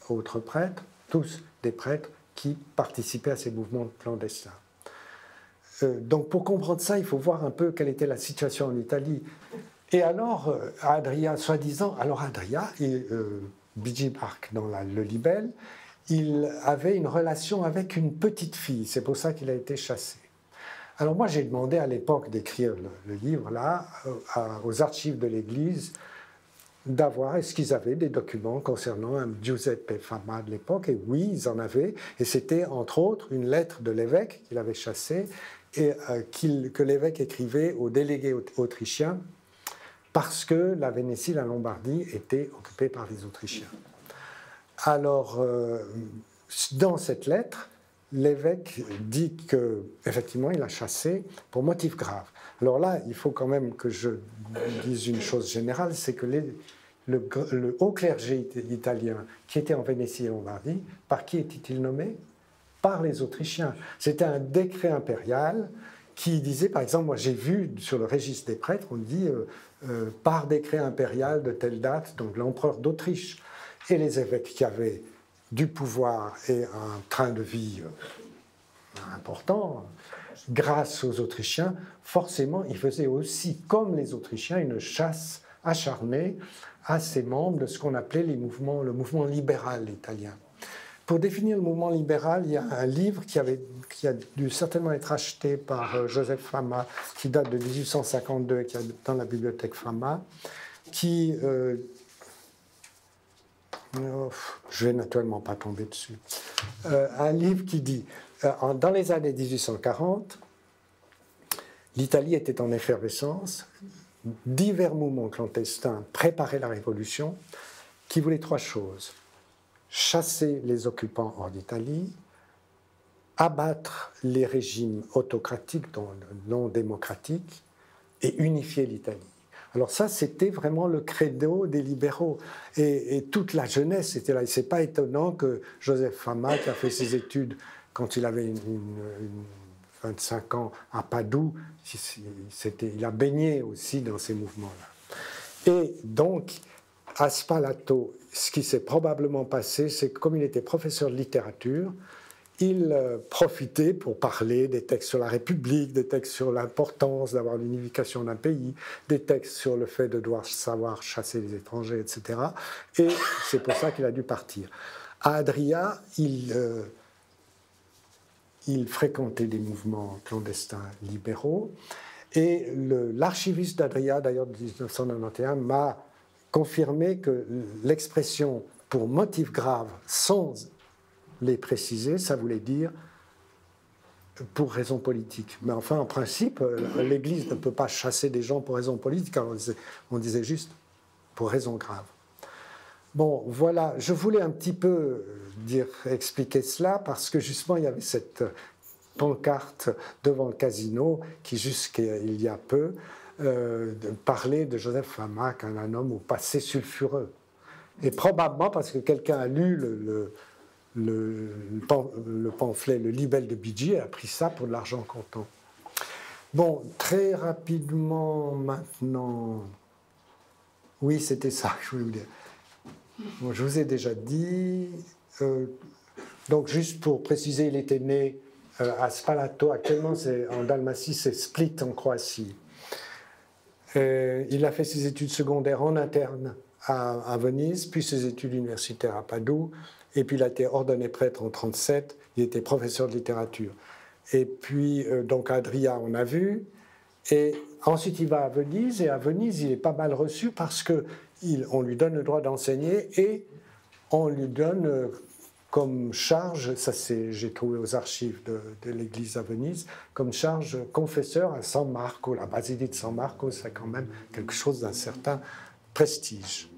autres prêtres, tous des prêtres qui participaient à ces mouvements clandestins. Donc pour comprendre ça, il faut voir un peu quelle était la situation en Italie. Et alors, Adria, soi-disant, Bidji marque dans le libelle, il avait une relation avec une petite fille, c'est pour ça qu'il a été chassé. Alors moi j'ai demandé à l'époque d'écrire le livre là, aux archives de l'Église, d'avoir, est-ce qu'ils avaient des documents concernant un Giuseppe Fama de l'époque, et oui, ils en avaient, et c'était entre autres une lettre de l'évêque qu'il avait chassé, et que l'évêque écrivait aux délégués autrichiens, parce que la Vénétie, la Lombardie, étaient occupées par les Autrichiens. Alors, dans cette lettre, l'évêque dit qu'effectivement, il a chassé pour motif grave. Alors là, il faut quand même que je dise une chose générale, c'est que le haut clergé italien qui était en Vénétie et Lombardie, par qui était-il nommé? Par les Autrichiens. C'était un décret impérial qui disait, par exemple, moi j'ai vu sur le registre des prêtres, on dit par décret impérial de telle date, donc l'empereur d'Autriche. Et les évêques qui avaient du pouvoir et un train de vie important, grâce aux Autrichiens, forcément, ils faisaient aussi, comme les Autrichiens, une chasse acharnée à ces membres de ce qu'on appelait le mouvement libéral italien. Pour définir le mouvement libéral, il y a un livre qui a dû certainement être acheté par Joseph Fama, qui date de 1852, qui est dans la bibliothèque Fama, qui... je vais naturellement pas tomber dessus. Un livre qui dit, dans les années 1840, l'Italie était en effervescence, divers mouvements clandestins préparaient la révolution, qui voulaient trois choses: chasser les occupants hors d'Italie, abattre les régimes autocratiques, non démocratiques, et unifier l'Italie. Alors ça, c'était vraiment le credo des libéraux. Et toute la jeunesse était là. Et ce n'est pas étonnant que Joseph Fama, qui a fait ses études quand il avait 25 ans à Padoue, il a baigné aussi dans ces mouvements-là. Et donc, à Spalato, ce qui s'est probablement passé, c'est que comme il était professeur de littérature, il profitait pour parler des textes sur la République, des textes sur l'importance d'avoir l'unification d'un pays, des textes sur le fait de devoir savoir chasser les étrangers, etc. Et c'est pour ça qu'il a dû partir. À Adria, il fréquentait des mouvements clandestins libéraux. Et l'archiviste d'Adria, d'ailleurs de 1991, m'a confirmé que l'expression « pour motif grave » sans les préciser, ça voulait dire pour raison politique. Mais enfin, en principe, l'Église ne peut pas chasser des gens pour raison politique. On disait juste pour raison grave. Bon, voilà, je voulais un petit peu expliquer cela parce que justement, il y avait cette pancarte devant le casino qui, jusqu'il y a peu, parlait de Joseph Fama, un homme au passé sulfureux. Et probablement parce que quelqu'un a lu le pamphlet, le libelle de Bigi, a pris ça pour de l'argent comptant. Bon, très rapidement maintenant, oui, c'était ça que je voulais vous dire. Bon, je vous ai déjà dit, donc juste pour préciser, il était né à Spalato, actuellement en Dalmatie, c'est Split en Croatie. Il a fait ses études secondaires en interne à Venise, puis ses études universitaires à Padoue, et puis il a été ordonné prêtre en 1937, il était professeur de littérature. Et puis, donc à Adria, on a vu, et ensuite il va à Venise, et à Venise, il est pas mal reçu parce qu'on lui donne le droit d'enseigner, et on lui donne comme charge, ça j'ai trouvé aux archives de l'église à Venise, comme charge confesseur à San Marco, la basilique de San Marco, c'est quand même quelque chose d'un certain prestige.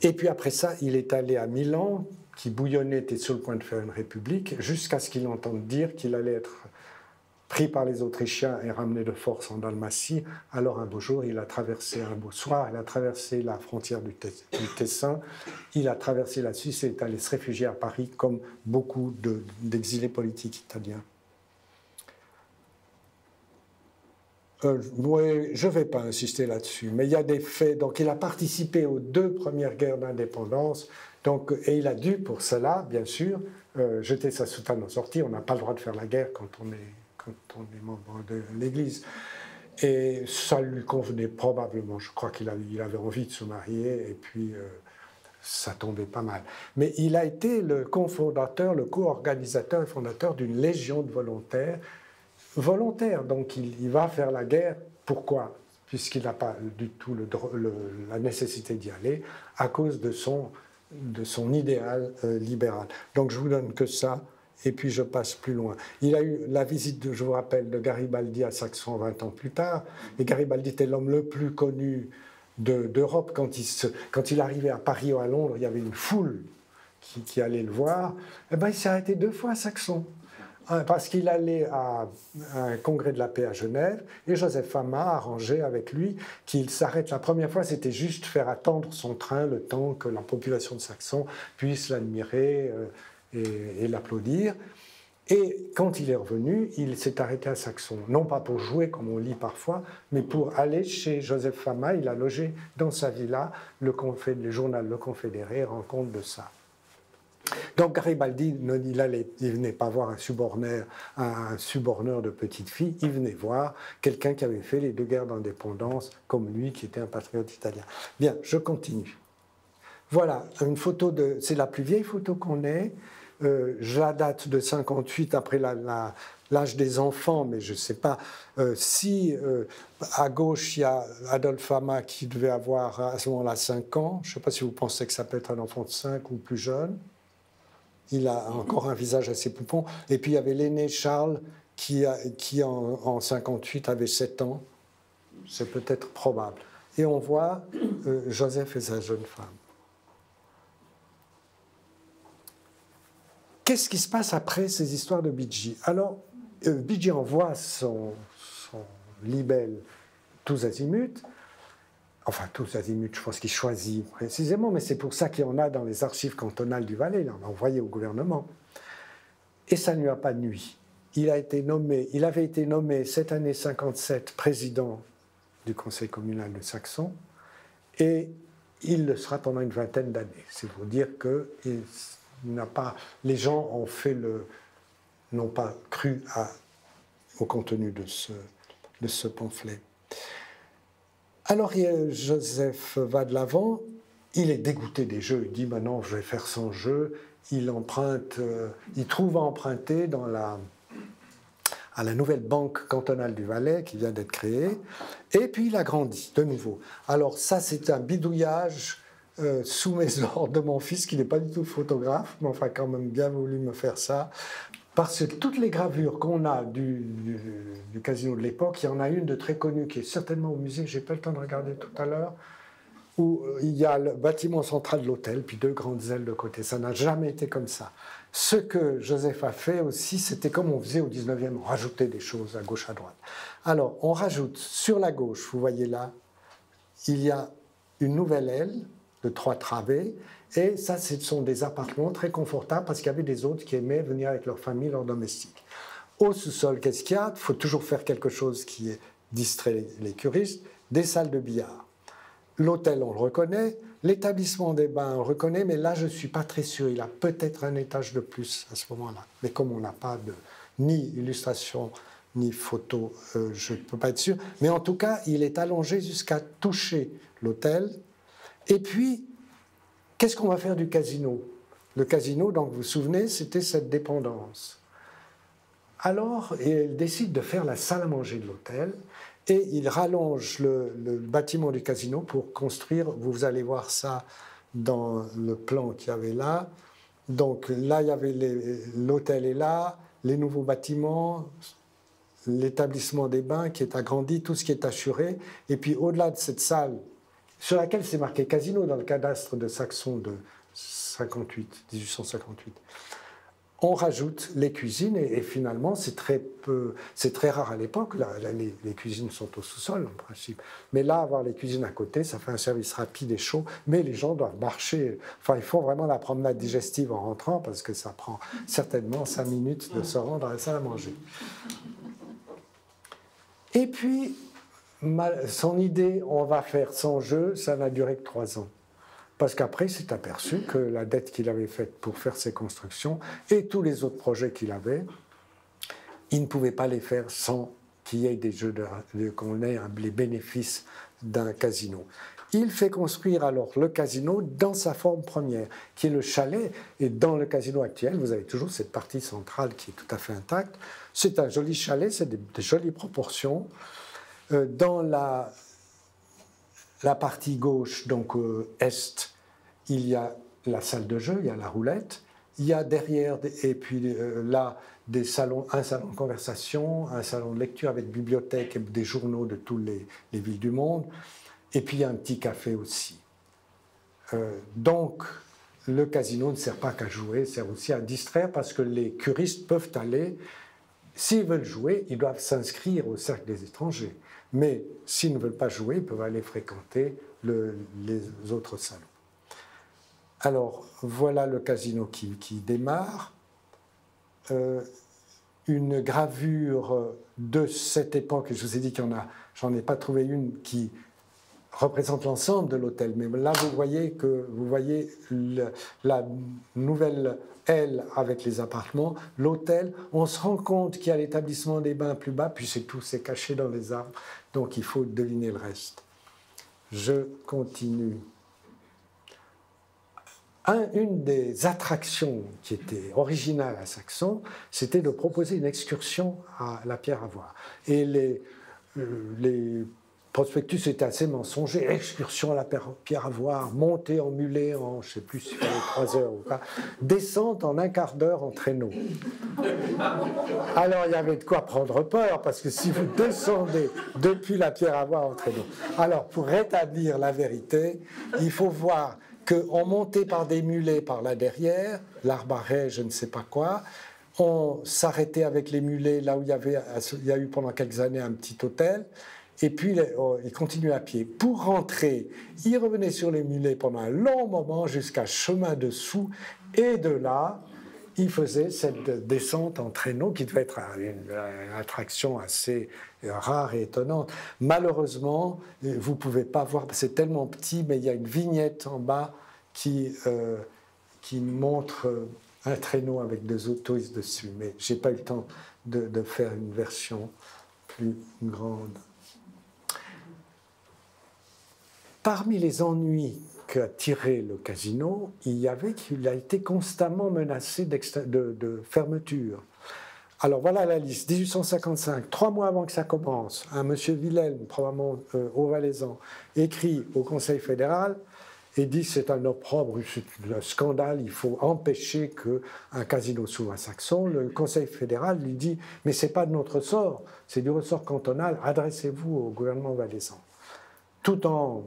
Et puis après ça, il est allé à Milan, qui bouillonnait, était sur le point de faire une république, jusqu'à ce qu'il entende dire qu'il allait être pris par les Autrichiens et ramené de force en Dalmatie. Alors un beau jour, un beau soir, il a traversé la frontière du Tessin, il a traversé la Suisse et est allé se réfugier à Paris, comme beaucoup d'exilés politiques italiens. Oui, je ne vais pas insister là-dessus, mais il y a des faits. Donc, il a participé aux 2 premières guerres d'indépendance, et il a dû, pour cela, bien sûr, jeter sa soutane en sortie. On n'a pas le droit de faire la guerre quand on est membre de l'Église. Et ça lui convenait probablement. Je crois qu'il avait envie de se marier, et puis ça tombait pas mal. Mais il a été le cofondateur, le co-organisateur et fondateur d'une légion de volontaires. Donc il va faire la guerre. Pourquoi? Puisqu'il n'a pas du tout la nécessité d'y aller, à cause de son idéal libéral. Donc je vous donne que ça, et puis je passe plus loin. Il a eu la visite, je vous rappelle, de Garibaldi à Saxon 20 ans plus tard, et Garibaldi était l'homme le plus connu d'Europe. Quand il arrivait à Paris ou à Londres, il y avait une foule qui allait le voir. Eh ben, il s'est arrêté 2 fois à Saxon. Parce qu'il allait à un congrès de la paix à Genève, et Joseph Fama a arrangé avec lui qu'il s'arrête. La première fois, c'était juste faire attendre son train le temps que la population de Saxon puisse l'admirer et l'applaudir. Et quand il est revenu, il s'est arrêté à Saxon, non pas pour jouer comme on lit parfois, mais pour aller chez Joseph Fama. Il a logé dans sa villa, le journal Le Confédéré rend compte de ça. Donc Garibaldi, il ne venait pas voir un suborneur de petites filles, il venait voir quelqu'un qui avait fait les 2 guerres d'indépendance, comme lui, qui était un patriote italien. Bien, je continue. Voilà, une photo c'est la plus vieille photo qu'on ait. Je la date de 58, après l'âge des enfants, mais je ne sais pas si à gauche il y a Adolphe Fama qui devait avoir à ce moment-là 5 ans. Je ne sais pas si vous pensez que ça peut être un enfant de 5 ou plus jeune. Il a encore un visage assez poupon. Et puis il y avait l'aîné Charles qui en 58 avait 7 ans. c'est peut-être probable. Et on voit Joseph et sa jeune femme. Qu'est-ce qui se passe après ces histoires de Bidji? Alors, Bidji envoie son libelle tous azimuts. Enfin, tous azimuts, je pense qu'il choisit précisément, mais c'est pour ça qu'il y en a dans les archives cantonales du Valais. Il en a envoyé au gouvernement. Et ça ne lui a pas nui. Il avait été nommé cette année 57 président du Conseil communal de Saxon, et il le sera pendant une vingtaine d'années. C'est pour dire que les gens n'ont pas cru au contenu de ce pamphlet. Alors Joseph va de l'avant, il est dégoûté des jeux, il dit maintenant je vais faire son jeu, il trouve à emprunter à la nouvelle banque cantonale du Valais qui vient d'être créée, et puis il agrandit de nouveau. Alors ça c'est un bidouillage sous mes ordres de mon fils qui n'est pas du tout photographe, mais enfin quand même bien voulu me faire ça, parce que toutes les gravures qu'on a du casino de l'époque, il y en a une de très connue qui est certainement au musée, j'ai pas le temps de regarder tout à l'heure, où il y a le bâtiment central de l'hôtel, puis 2 grandes ailes de côté. Ça n'a jamais été comme ça. Ce que Joseph a fait aussi, c'était comme on faisait au 19e, on rajoutait des choses à gauche, à droite. Alors, on rajoute sur la gauche, vous voyez là, il y a une nouvelle aile de 3 travées, et ça, ce sont des appartements très confortables parce qu'il y avait des hôtes qui aimaient venir avec leur famille, leurs domestiques. Au sous-sol, qu'est-ce qu'il y a? Il faut toujours faire quelque chose qui distrait les curistes, des salles de billard. L'hôtel, on le reconnaît. L'établissement des bains, on le reconnaît, mais là, je ne suis pas très sûr. Il a peut-être un étage de plus à ce moment-là. Mais comme on n'a pas ni illustration, ni photo, je ne peux pas être sûr. Mais en tout cas, il est allongé jusqu'à toucher l'hôtel. Et puis, qu'est-ce qu'on va faire du casino? Le casino, donc vous vous souvenez, c'était cette dépendance. Alors, il décide de faire la salle à manger de l'hôtel. Et il rallonge le bâtiment du casino pour construire, vous allez voir ça dans le plan qu'il y avait là. Donc là, il y avait l'hôtel est là, les nouveaux bâtiments, l'établissement des bains qui est agrandi, tout ce qui est assuré. Et puis au-delà de cette salle, sur laquelle c'est marqué casino dans le cadastre de Saxon de 1858, on rajoute les cuisines et finalement c'est très rare à l'époque. Les cuisines sont au sous-sol en principe, mais là avoir les cuisines à côté, ça fait un service rapide et chaud. Mais les gens doivent marcher. Enfin, ils font vraiment la promenade digestive en rentrant parce que ça prend certainement 5 minutes de se rendre à la salle à manger. Et puis son idée, on va faire son jeu, ça n'a duré que 3 ans. Parce qu'après, il s'est aperçu que la dette qu'il avait faite pour faire ses constructions et tous les autres projets qu'il avait, il ne pouvait pas les faire sans qu'il y ait des jeux qu'on ait les bénéfices d'un casino. Il fait construire alors le casino dans sa forme première, qui est le chalet. Et dans le casino actuel, vous avez toujours cette partie centrale qui est tout à fait intacte. C'est un joli chalet, c'est des jolies proportions. Dans la partie gauche, donc est, il y a la salle de jeu, il y a la roulette, il y a derrière, et puis là, un salon de conversation, un salon de lecture avec bibliothèque et des journaux de toutes les villes du monde, et puis il y a un petit café aussi. Donc, le casino ne sert pas qu'à jouer, sert aussi à distraire parce que les curistes peuvent aller, s'ils veulent jouer, ils doivent s'inscrire au cercle des étrangers. Mais s'ils ne veulent pas jouer, ils peuvent aller fréquenter les autres salons. Alors, voilà le casino qui démarre. Une gravure de cette époque, et je vous ai dit j'en ai pas trouvé une qui représente l'ensemble de l'hôtel, mais là vous voyez la nouvelle aile avec les appartements, l'hôtel, on se rend compte qu'il y a l'établissement des bains plus bas, puis c'est caché dans les arbres, donc il faut deviner le reste. Je continue. Une des attractions qui était originale à Saxon, c'était de proposer une excursion à la Pierre à voir. Et les prospectus était assez mensonger, excursion à la Pierre-Avoir, montée en mulet en, je ne sais plus si c'était 3 heures ou pas, descente en 1/4 d'heure en traîneau. Alors il y avait de quoi prendre peur, parce que si vous descendez depuis la Pierre-Avoir en traîneau. Alors pour rétablir la vérité, il faut voir qu'on montait par des mulets par là derrière, l'arbaret, je ne sais pas quoi, on s'arrêtait avec les mulets là où il y a eu pendant quelques années un petit hôtel, et puis il continuait à pied. Pour rentrer, il revenait sur les mulets pendant un long moment jusqu'à Chemin Dessous, et de là, il faisait cette descente en traîneau qui devait être une attraction assez rare et étonnante. Malheureusement, vous ne pouvez pas voir, c'est tellement petit, mais il y a une vignette en bas qui montre un traîneau avec 2 autoïs dessus. Mais je n'ai pas eu le temps de faire une version plus grande. Parmi les ennuis qu'a tiré le casino, il y avait qu'il a été constamment menacé de fermeture. Alors voilà la liste. 1855, 3 mois avant que ça commence, un monsieur Wilhelm, probablement au Valaisan, écrit au Conseil fédéral et dit c'est un opprobre, c'est un scandale, il faut empêcher qu'un casino s'ouvre à Saxon. Le Conseil fédéral lui dit mais ce n'est pas de notre ressort, c'est du ressort cantonal, adressez-vous au gouvernement valaisan. Tout en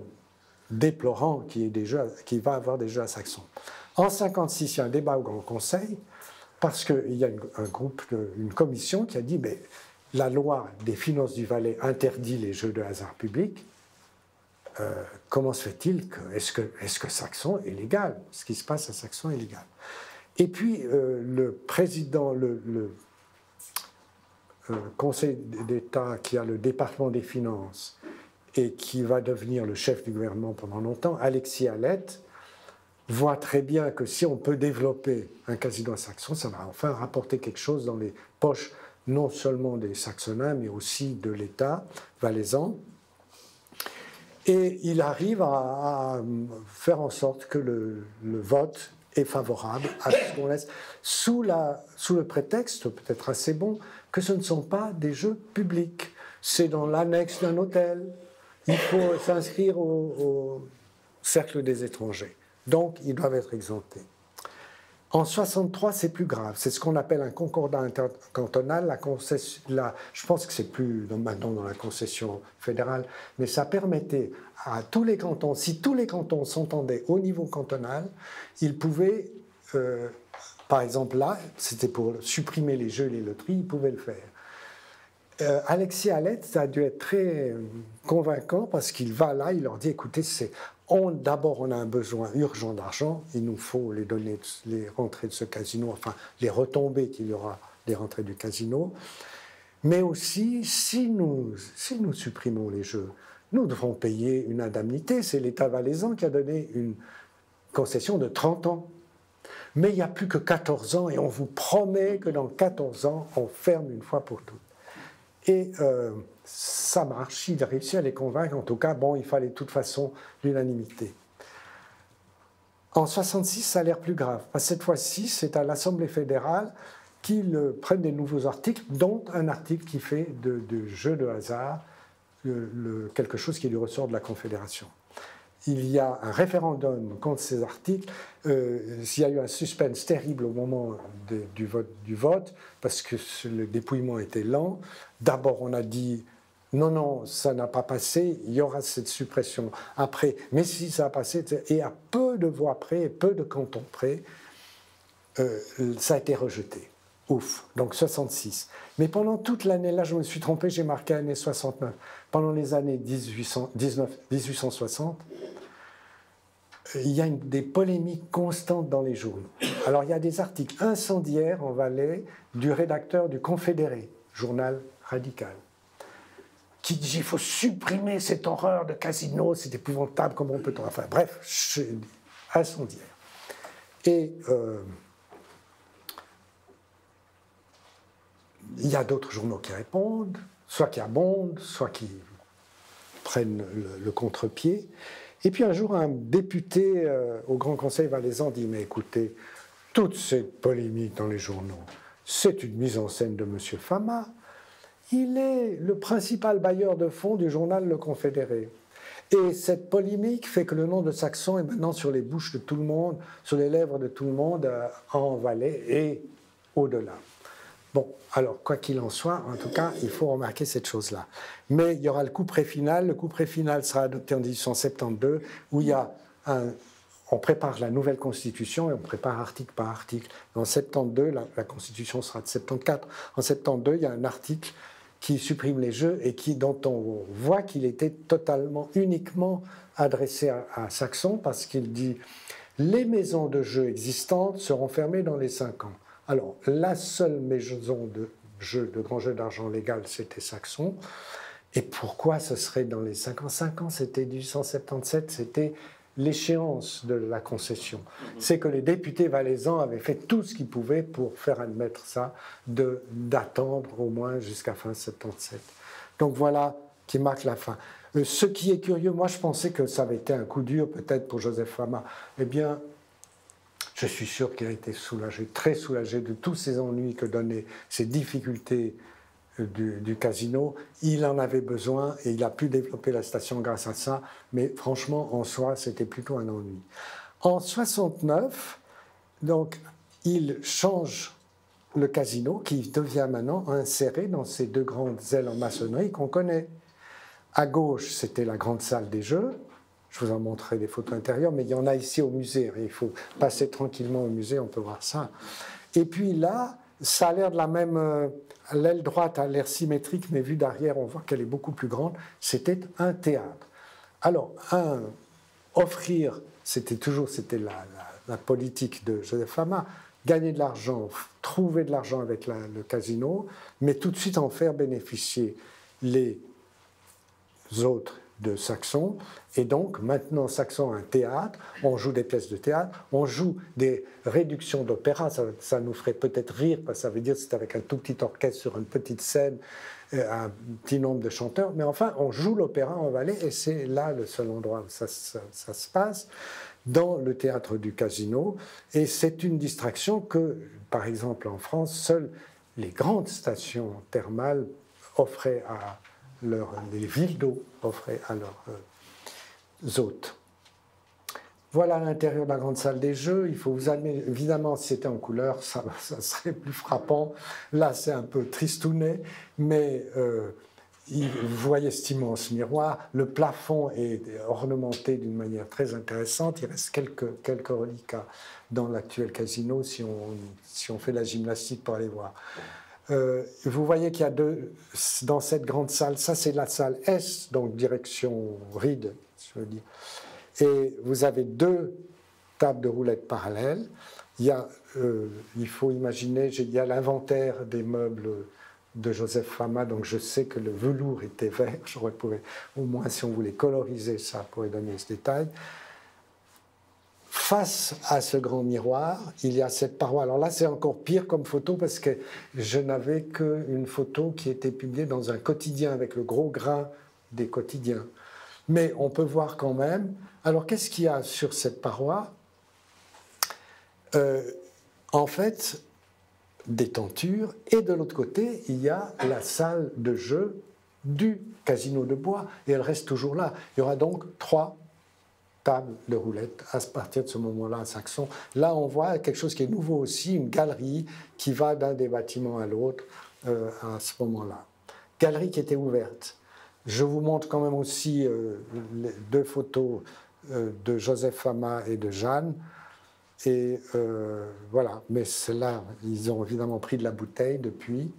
déplorant qu'il va avoir des jeux à Saxon. En 1956, il y a un débat au Grand Conseil, parce qu'il y a une commission qui a dit mais la loi des finances du Valais interdit les jeux de hasard publics. Comment se fait-il que est-ce que Saxon est légal? Ce qui se passe à Saxon est légal. Et puis le président, le Conseil d'État qui a le département des finances et qui va devenir le chef du gouvernement pendant longtemps, Alexis Alette, voit très bien que si on peut développer un casino à Saxon, ça va enfin rapporter quelque chose dans les poches non seulement des Saxonnins, mais aussi de l'État valaisan. Et il arrive à faire en sorte que le vote est favorable à ce qu'on laisse, sous le prétexte, peut-être assez bon, que ce ne sont pas des jeux publics. C'est dans l'annexe d'un hôtel. Il faut s'inscrire au cercle des étrangers. Donc, ils doivent être exemptés. En 1963, c'est plus grave. C'est ce qu'on appelle un concordat intercantonal. Je pense que c'est plus maintenant dans la concession fédérale, mais ça permettait à tous les cantons, si tous les cantons s'entendaient au niveau cantonal, ils pouvaient, par exemple là, c'était pour supprimer les jeux et les loteries, ils pouvaient le faire. Alexis Alette, ça a dû être très convaincant parce qu'il va là, il leur dit écoutez, d'abord on a un besoin urgent d'argent, il nous faut les rentrées de ce casino, enfin les retombées qu'il y aura des rentrées du casino, mais aussi si nous supprimons les jeux, nous devrons payer une indemnité. C'est l'État valaisan qui a donné une concession de 30 ans. Mais il n'y a plus que 14 ans et on vous promet que dans 14 ans, on ferme une fois pour toutes. Et ça marche, il a réussi à les convaincre. En tout cas, bon, il fallait de toute façon l'unanimité. En 1966, ça a l'air plus grave. Cette fois-ci, c'est à l'Assemblée fédérale qu'ils prennent des nouveaux articles, dont un article qui fait de jeux de hasard quelque chose qui est du ressort de la Confédération. Il y a un référendum contre ces articles. Il y a eu un suspense terrible au moment du vote, parce que le dépouillement était lent. D'abord, on a dit non, ça n'a pas passé, il y aura cette suppression après. Mais si ça a passé, et à peu de voix près, peu de cantons près, ça a été rejeté. Ouf, donc 66. Mais pendant toute l'année, là je me suis trompé, j'ai marqué année 69. Pendant les années 1860, il y a des polémiques constantes dans les journaux. Alors il y a des articles incendiaires en Valais du rédacteur du Confédéré, journal radical, qui dit il faut supprimer cette horreur de casino, c'est épouvantable, comment on peut... Enfin bref, incendiaire. Et il y a d'autres journaux qui répondent, soit qui abondent, soit qui prennent le contre-pied. Et puis un jour, un député au Grand Conseil valaisan dit « Mais écoutez, toute cette polémique dans les journaux, c'est une mise en scène de M. Fama. il est le principal bailleur de fonds du journal Le Confédéré. Et cette polémique fait que le nom de Saxon est maintenant sur les bouches de tout le monde, sur les lèvres de tout le monde, en Valais et au-delà. Bon, alors, quoi qu'il en soit, en tout cas, il faut remarquer cette chose-là. Mais il y aura le couperet final. Le couperet final sera adopté en 1872, où il y a on prépare la nouvelle Constitution et on prépare article par article. En 72, la Constitution sera de 74. En 72, il y a un article qui supprime les jeux et dont on voit qu'il était totalement, uniquement adressé à Saxon, parce qu'il dit « Les maisons de jeux existantes seront fermées dans les 5 ans ». Alors, la seule maison de grands jeux d'argent légal, c'était Saxon. Et pourquoi ce serait dans les 5 ans? 5 ans, c'était 1877, c'était l'échéance de la concession. C'est que les députés valaisans avaient fait tout ce qu'ils pouvaient pour faire admettre ça, d'attendre au moins jusqu'à fin 77. Donc voilà qui marque la fin. Ce qui est curieux, moi je pensais que ça avait été un coup dur peut-être pour Joseph Fama. Eh bien, je suis sûr qu'il a été soulagé, très soulagé de tous ces ennuis que donnaient ces difficultés du casino. Il en avait besoin et il a pu développer la station grâce à ça, mais franchement, en soi, c'était plutôt un ennui. En 69, donc, il change le casino qui devient maintenant inséré dans ces 2 grandes ailes en maçonnerie qu'on connaît. À gauche, c'était la grande salle des jeux. Je vous en montrerai des photos intérieures, mais il y en a ici au musée. Il faut passer tranquillement au musée, on peut voir ça. Et puis là, ça a l'air de la même... L'aile droite a l'air symétrique, mais vue d'arrière, on voit qu'elle est beaucoup plus grande. C'était un théâtre. Alors, offrir, c'était la politique de Joseph Fama, gagner de l'argent, trouver de l'argent avec le casino, mais tout de suite en faire bénéficier les autres de Saxon. Et donc, maintenant, Saxon a un théâtre, on joue des pièces de théâtre, on joue des réductions d'opéra, ça nous ferait peut-être rire, parce que ça veut dire que c'est avec un tout petit orchestre sur une petite scène, un petit nombre de chanteurs, mais enfin, on joue l'opéra en Valais, et c'est là le seul endroit où ça se passe, dans le théâtre du casino, et c'est une distraction que, par exemple, en France, seules les grandes stations thermales offraient à les villes d'eau offraient à leurs hôtes. Voilà l'intérieur de la grande salle des jeux. Il faut vous admettre, évidemment, si c'était en couleur, ça serait plus frappant. Là, c'est un peu tristounet, mais vous voyez cet immense miroir. Le plafond est ornementé d'une manière très intéressante. Il reste quelques reliquats dans l'actuel casino si on fait la gymnastique pour aller voir. Vous voyez qu'il y a dans cette grande salle, ça c'est la salle S, donc direction ride, je veux dire. Et vous avez 2 tables de roulettes parallèles. Il faut imaginer, il y a l'inventaire des meubles de Joseph Fama, donc je sais que le velours était vert. J'aurais pu, au moins si on voulait coloriser ça, pourrait donner ce détail. Face à ce grand miroir, il y a cette paroi. Alors là, c'est encore pire comme photo parce que je n'avais qu'une photo qui était publiée dans un quotidien avec le gros grain des quotidiens. Mais on peut voir quand même. Alors, qu'est-ce qu'il y a sur cette paroi? En fait, des tentures. Et de l'autre côté, il y a la salle de jeu du casino de bois. Et elle reste toujours là. Il y aura donc 3 table de roulettes à partir de ce moment-là à Saxon. Là, on voit quelque chose qui est nouveau aussi, une galerie qui va d'un des bâtiments à l'autre à ce moment-là. Galerie qui était ouverte. Je vous montre quand même aussi les 2 photos de Joseph Fama et de Jeanne. Et voilà, mais celle-là, ils ont évidemment pris de la bouteille depuis.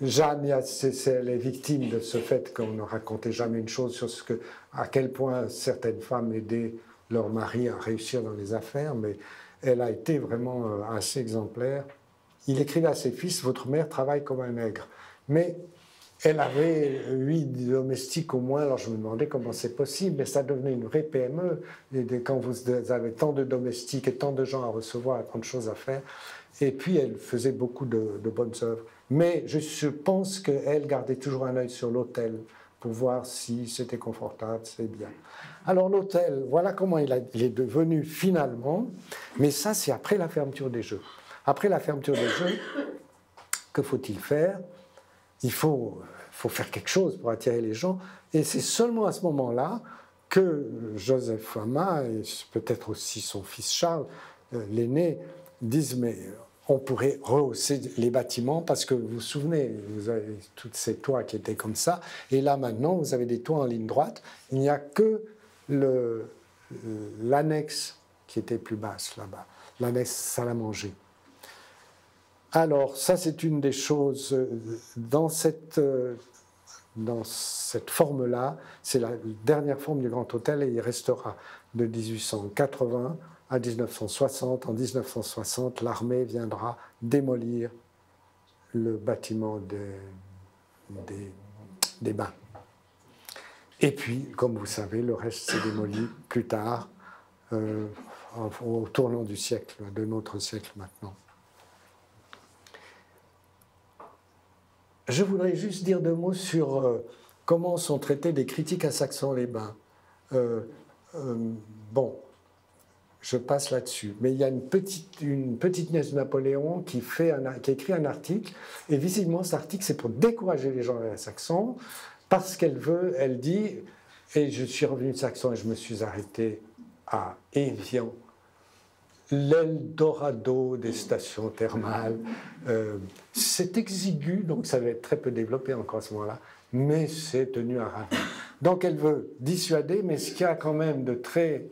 Jeanne, elle est victime de ce fait qu'on ne racontait jamais une chose sur à quel point certaines femmes aidaient leur mari à réussir dans les affaires, mais elle a été vraiment assez exemplaire. Il écrivait à ses fils, « Votre mère travaille comme un nègre ». Mais elle avait 8 domestiques au moins, alors je me demandais comment c'est possible, mais ça devenait une vraie PME. Et quand vous avez tant de domestiques et tant de gens à recevoir, tant de choses à faire, et puis elle faisait beaucoup de bonnes œuvres. Mais je pense qu'elle gardait toujours un œil sur l'hôtel pour voir si c'était confortable, c'est bien. Alors l'hôtel, voilà comment il est devenu finalement, mais ça c'est après la fermeture des Jeux. Après la fermeture des Jeux, que faut-il faire? il faut faire quelque chose pour attirer les gens. Et c'est seulement à ce moment-là que Joseph Hama, et peut-être aussi son fils Charles, l'aîné, disent mais on pourrait rehausser les bâtiments parce que vous vous souvenez, vous avez toutes ces toits qui étaient comme ça, et là maintenant vous avez des toits en ligne droite, il n'y a que l'annexe qui était plus basse là-bas, l'annexe salle à manger. Alors ça c'est une des choses dans cette forme-là, c'est la dernière forme du Grand Hôtel et il restera de 1880 à 1960. En 1960, l'armée viendra démolir le bâtiment des bains. Et puis, comme vous savez, le reste s'est démoli plus tard, au tournant du siècle, de notre siècle maintenant. Je voudrais juste dire deux mots sur comment sont traitées des critiques à Saxon-les-Bains. Bon, je passe là-dessus. Mais il y a une petite nièce de Napoléon qui écrit un article, et visiblement cet article c'est pour décourager les gens à Saxon, parce elle dit, et je suis revenu de Saxon et je me suis arrêté à Évian, l'Eldorado des stations thermales. C'est exigu, donc ça va être très peu développé encore à ce moment-là, mais c'est tenu à ravir. Donc elle veut dissuader, mais ce qu'il y a quand même de très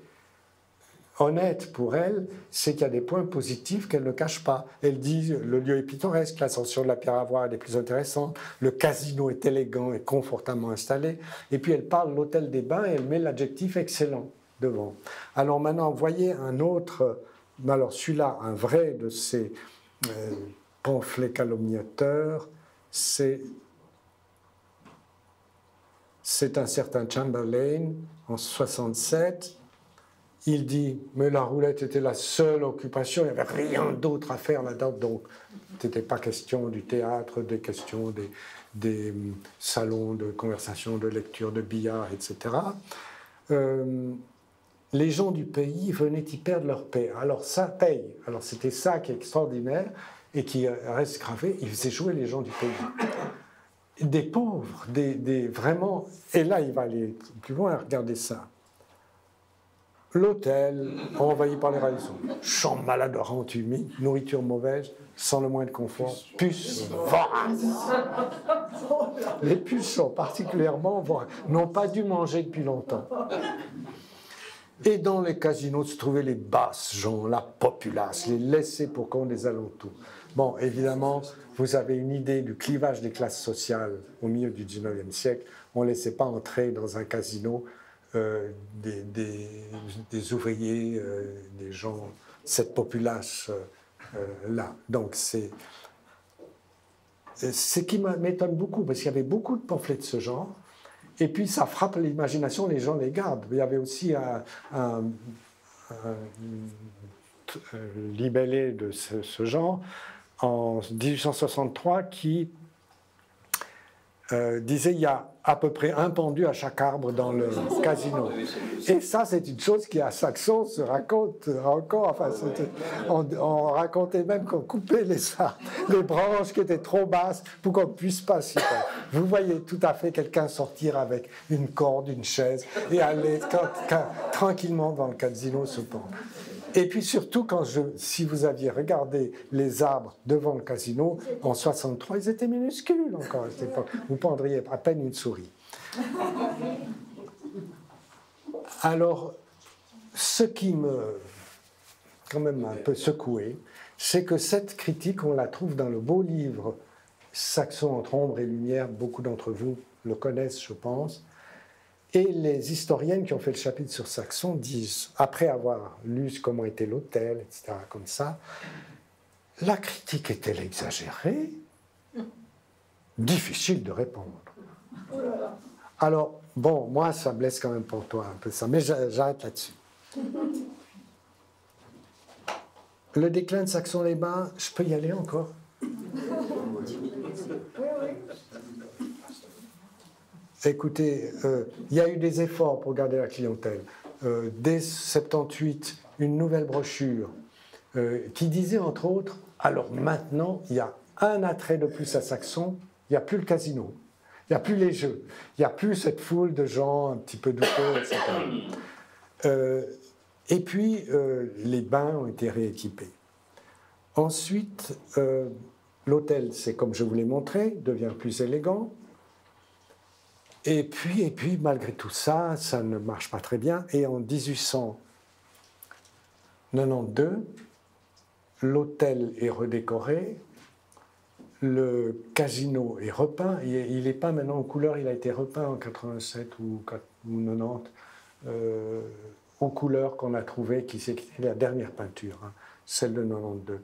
honnête pour elle, c'est qu'il y a des points positifs qu'elle ne cache pas. Elle dit le lieu est pittoresque, l'ascension de la pierre à voir est des plus intéressantes, le casino est élégant et confortablement installé, et puis elle parle de l'hôtel des Bains et elle met l'adjectif excellent devant. Alors maintenant, voyez un autre, alors celui-là, un vrai de ces pamphlets calomniateurs, c'est un certain Chamberlain en 67. Il dit, mais la roulette était la seule occupation, il n'y avait rien d'autre à faire là-dedans, donc ce n'était pas question du théâtre, des questions des salons de conversation, de lecture, de billard, etc. Les gens du pays venaient y perdre leur paix. Alors ça paye. Alors c'était ça qui est extraordinaire et qui reste gravé. Ils faisaient jouer les gens du pays. Des pauvres, vraiment... Et là, il va aller plus loin, regardez ça. L'hôtel, envahi par les radiations, chambre maladorante humide, nourriture mauvaise, sans le moindre confort, puces voraces. Les puceaux, particulièrement voraces, n'ont pas dû manger depuis longtemps. Et dans les casinos se trouvaient les basses gens, la populace, les laissés pour compte des alentours. Bon, évidemment, vous avez une idée du clivage des classes sociales au milieu du 19e siècle. On ne laissait pas entrer dans un casino des ouvriers, des gens, cette populace-là. Donc c'est ce qui m'étonne beaucoup, parce qu'il y avait beaucoup de pamphlets de ce genre, et puis ça frappe l'imagination, les gens les gardent. Il y avait aussi un libellé de ce genre en 1863 qui disait il y a à peu près un pendu à chaque arbre dans le casino. Et ça, c'est une chose qui, à Saxon, se raconte encore. Enfin, on racontait même qu'on coupait les branches qui étaient trop basses pour qu'on ne puisse pas s'y faire. Vous voyez tout à fait quelqu'un sortir avec une corde, une chaise, et aller tranquillement dans le casino se pendre. Et puis surtout, si vous aviez regardé les arbres devant le casino, en 63, ils étaient minuscules encore à cette époque. Vous pendriez à peine une souris. Alors, ce qui me, quand même un peu secoué, c'est que cette critique, on la trouve dans le beau livre Saxon entre ombre et lumière. Beaucoup d'entre vous le connaissent, je pense. Et les historiennes qui ont fait le chapitre sur Saxon disent, après avoir lu comment était l'hôtel, etc., comme ça, la critique est-elle exagérée? Difficile de répondre. Alors, bon, moi, ça me laisse quand même pour toi un peu ça, mais j'arrête là-dessus. Le déclin de Saxon-les-Bains, je peux y aller encore? Écoutez, il y a eu des efforts pour garder la clientèle. Dès 78, une nouvelle brochure qui disait, entre autres, alors maintenant, il y a un attrait de plus à Saxon, Il n'y a plus le casino. Il n'y a plus les jeux. Il n'y a plus cette foule de gens un petit peu douteux, etc. Et puis, les bains ont été rééquipés. Ensuite, l'hôtel, c'est comme je vous l'ai montré, devient plus élégant. Et puis, malgré tout ça, ça ne marche pas très bien. Et en 1892, l'hôtel est redécoré, le casino est repeint. Il n'est pas maintenant en couleur, il a été repeint en 87 ou 90, aux couleurs qu'on a trouvées, qui c'est la dernière peinture, hein, celle de 92.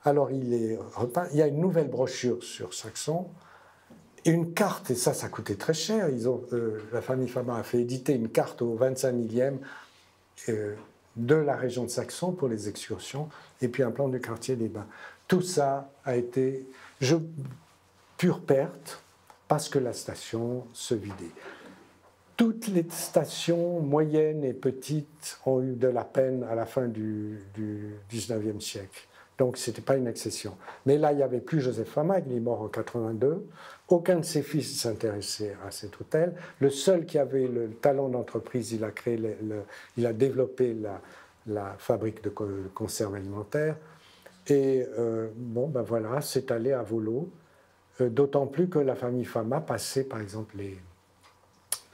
Alors il est repeint. Il y a une nouvelle brochure sur Saxon, une carte, et ça coûtait très cher. La famille Fama a fait éditer une carte au 25 millième de la région de Saxon pour les excursions, et puis un plan du quartier des Bains. Tout ça a été pure perte parce que la station se vidait. Toutes les stations moyennes et petites ont eu de la peine à la fin du 19e siècle. Donc, ce n'était pas une exception. Mais là, il n'y avait plus Joseph Fama, il est mort en 82. Aucun de ses fils ne s'intéressait à cet hôtel. Le seul qui avait le talent d'entreprise, il a développé la fabrique de conserves alimentaires. Et bon, ben voilà, c'est allé à volo. D'autant plus que la famille Fama passait, par exemple,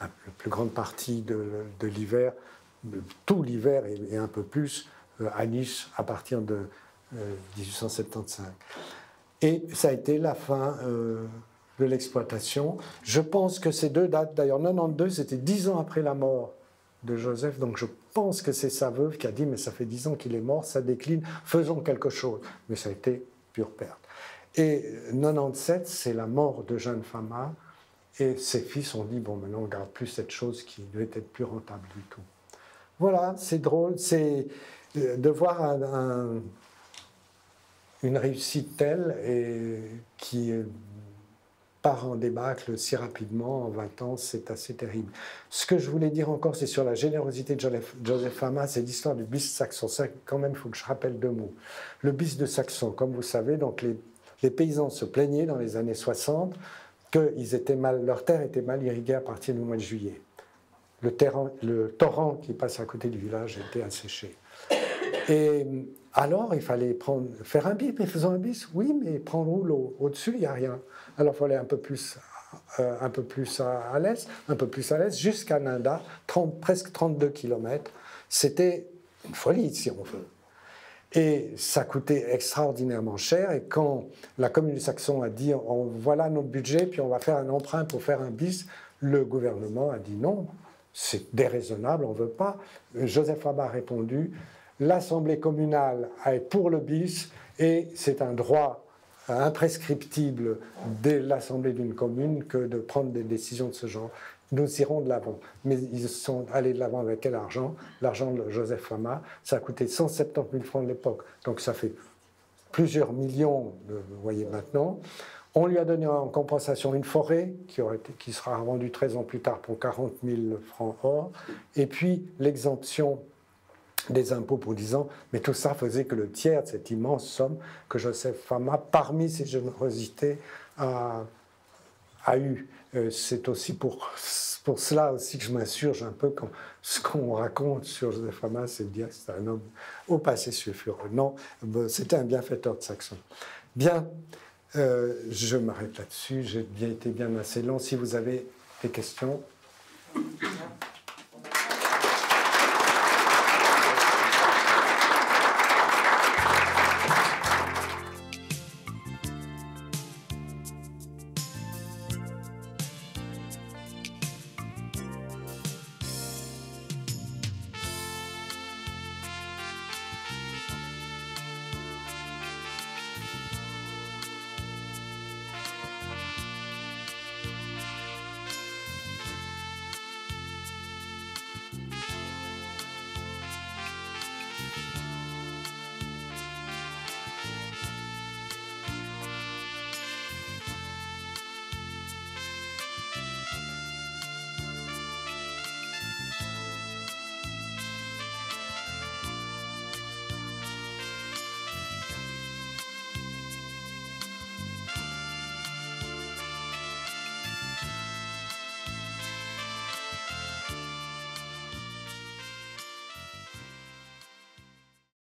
la plus grande partie de l'hiver, tout l'hiver et un peu plus, à Nice à partir de 1875. Et ça a été la fin de l'exploitation. Je pense que ces deux dates, d'ailleurs 92, c'était 10 ans après la mort de Joseph, donc je pense que c'est sa veuve qui a dit « mais ça fait 10 ans qu'il est mort, ça décline, faisons quelque chose ». Mais ça a été pure perte. Et 97, c'est la mort de Jeanne Fama, et ses fils ont dit « bon, maintenant on ne garde plus cette chose qui devait être plus rentable du tout ». Voilà, c'est drôle, c'est de voir une réussite telle et qui part en débâcle si rapidement, en 20 ans, c'est assez terrible. Ce que je voulais dire encore, c'est sur la générosité de Joseph Fama, c'est l'histoire du bis saxon. Ça, quand même, il faut que je rappelle deux mots. Le bis de Saxon, comme vous savez, donc les paysans se plaignaient dans les années 60 que leur terre était mal irriguée à partir du mois de juillet. Le torrent qui passe à côté du village était asséché. Et alors, il fallait faire un bis. Mais faisons un bis, oui, mais prendre où l'eau? Au-dessus, il n'y a rien. Alors, il fallait un peu plus à l'est, jusqu'à Nanda, presque 32 km. C'était une folie, si on veut. Et ça coûtait extraordinairement cher. Et quand la commune de Saxon a dit « voilà notre budget, puis on va faire un emprunt pour faire un bis », le gouvernement a dit « non, c'est déraisonnable, on ne veut pas ». Joseph Fama a répondu « l'Assemblée communale est pour le bis et c'est un droit imprescriptible de l'Assemblée d'une commune que de prendre des décisions de ce genre. Nous irons de l'avant ». Mais ils sont allés de l'avant avec quel argent? L'argent de Joseph Fama. Ça a coûté 170 000 francs de l'époque. Donc ça fait plusieurs millions, vous voyez maintenant. On lui a donné en compensation une forêt qui sera vendue 13 ans plus tard pour 40 000 francs or. Et puis l'exemption des impôts pour 10 ans. Mais tout ça faisait que le tiers de cette immense somme que Joseph Fama, parmi ses générosités, a eu. C'est aussi pour cela aussi que je m'insurge un peu quand ce qu'on raconte sur Joseph Fama, c'est de dire que c'est un homme au passé sulfureux. Non, c'était un bienfaiteur de Saxon. Bien, je m'arrête là-dessus. J'ai été bien assez long. Si vous avez des questions...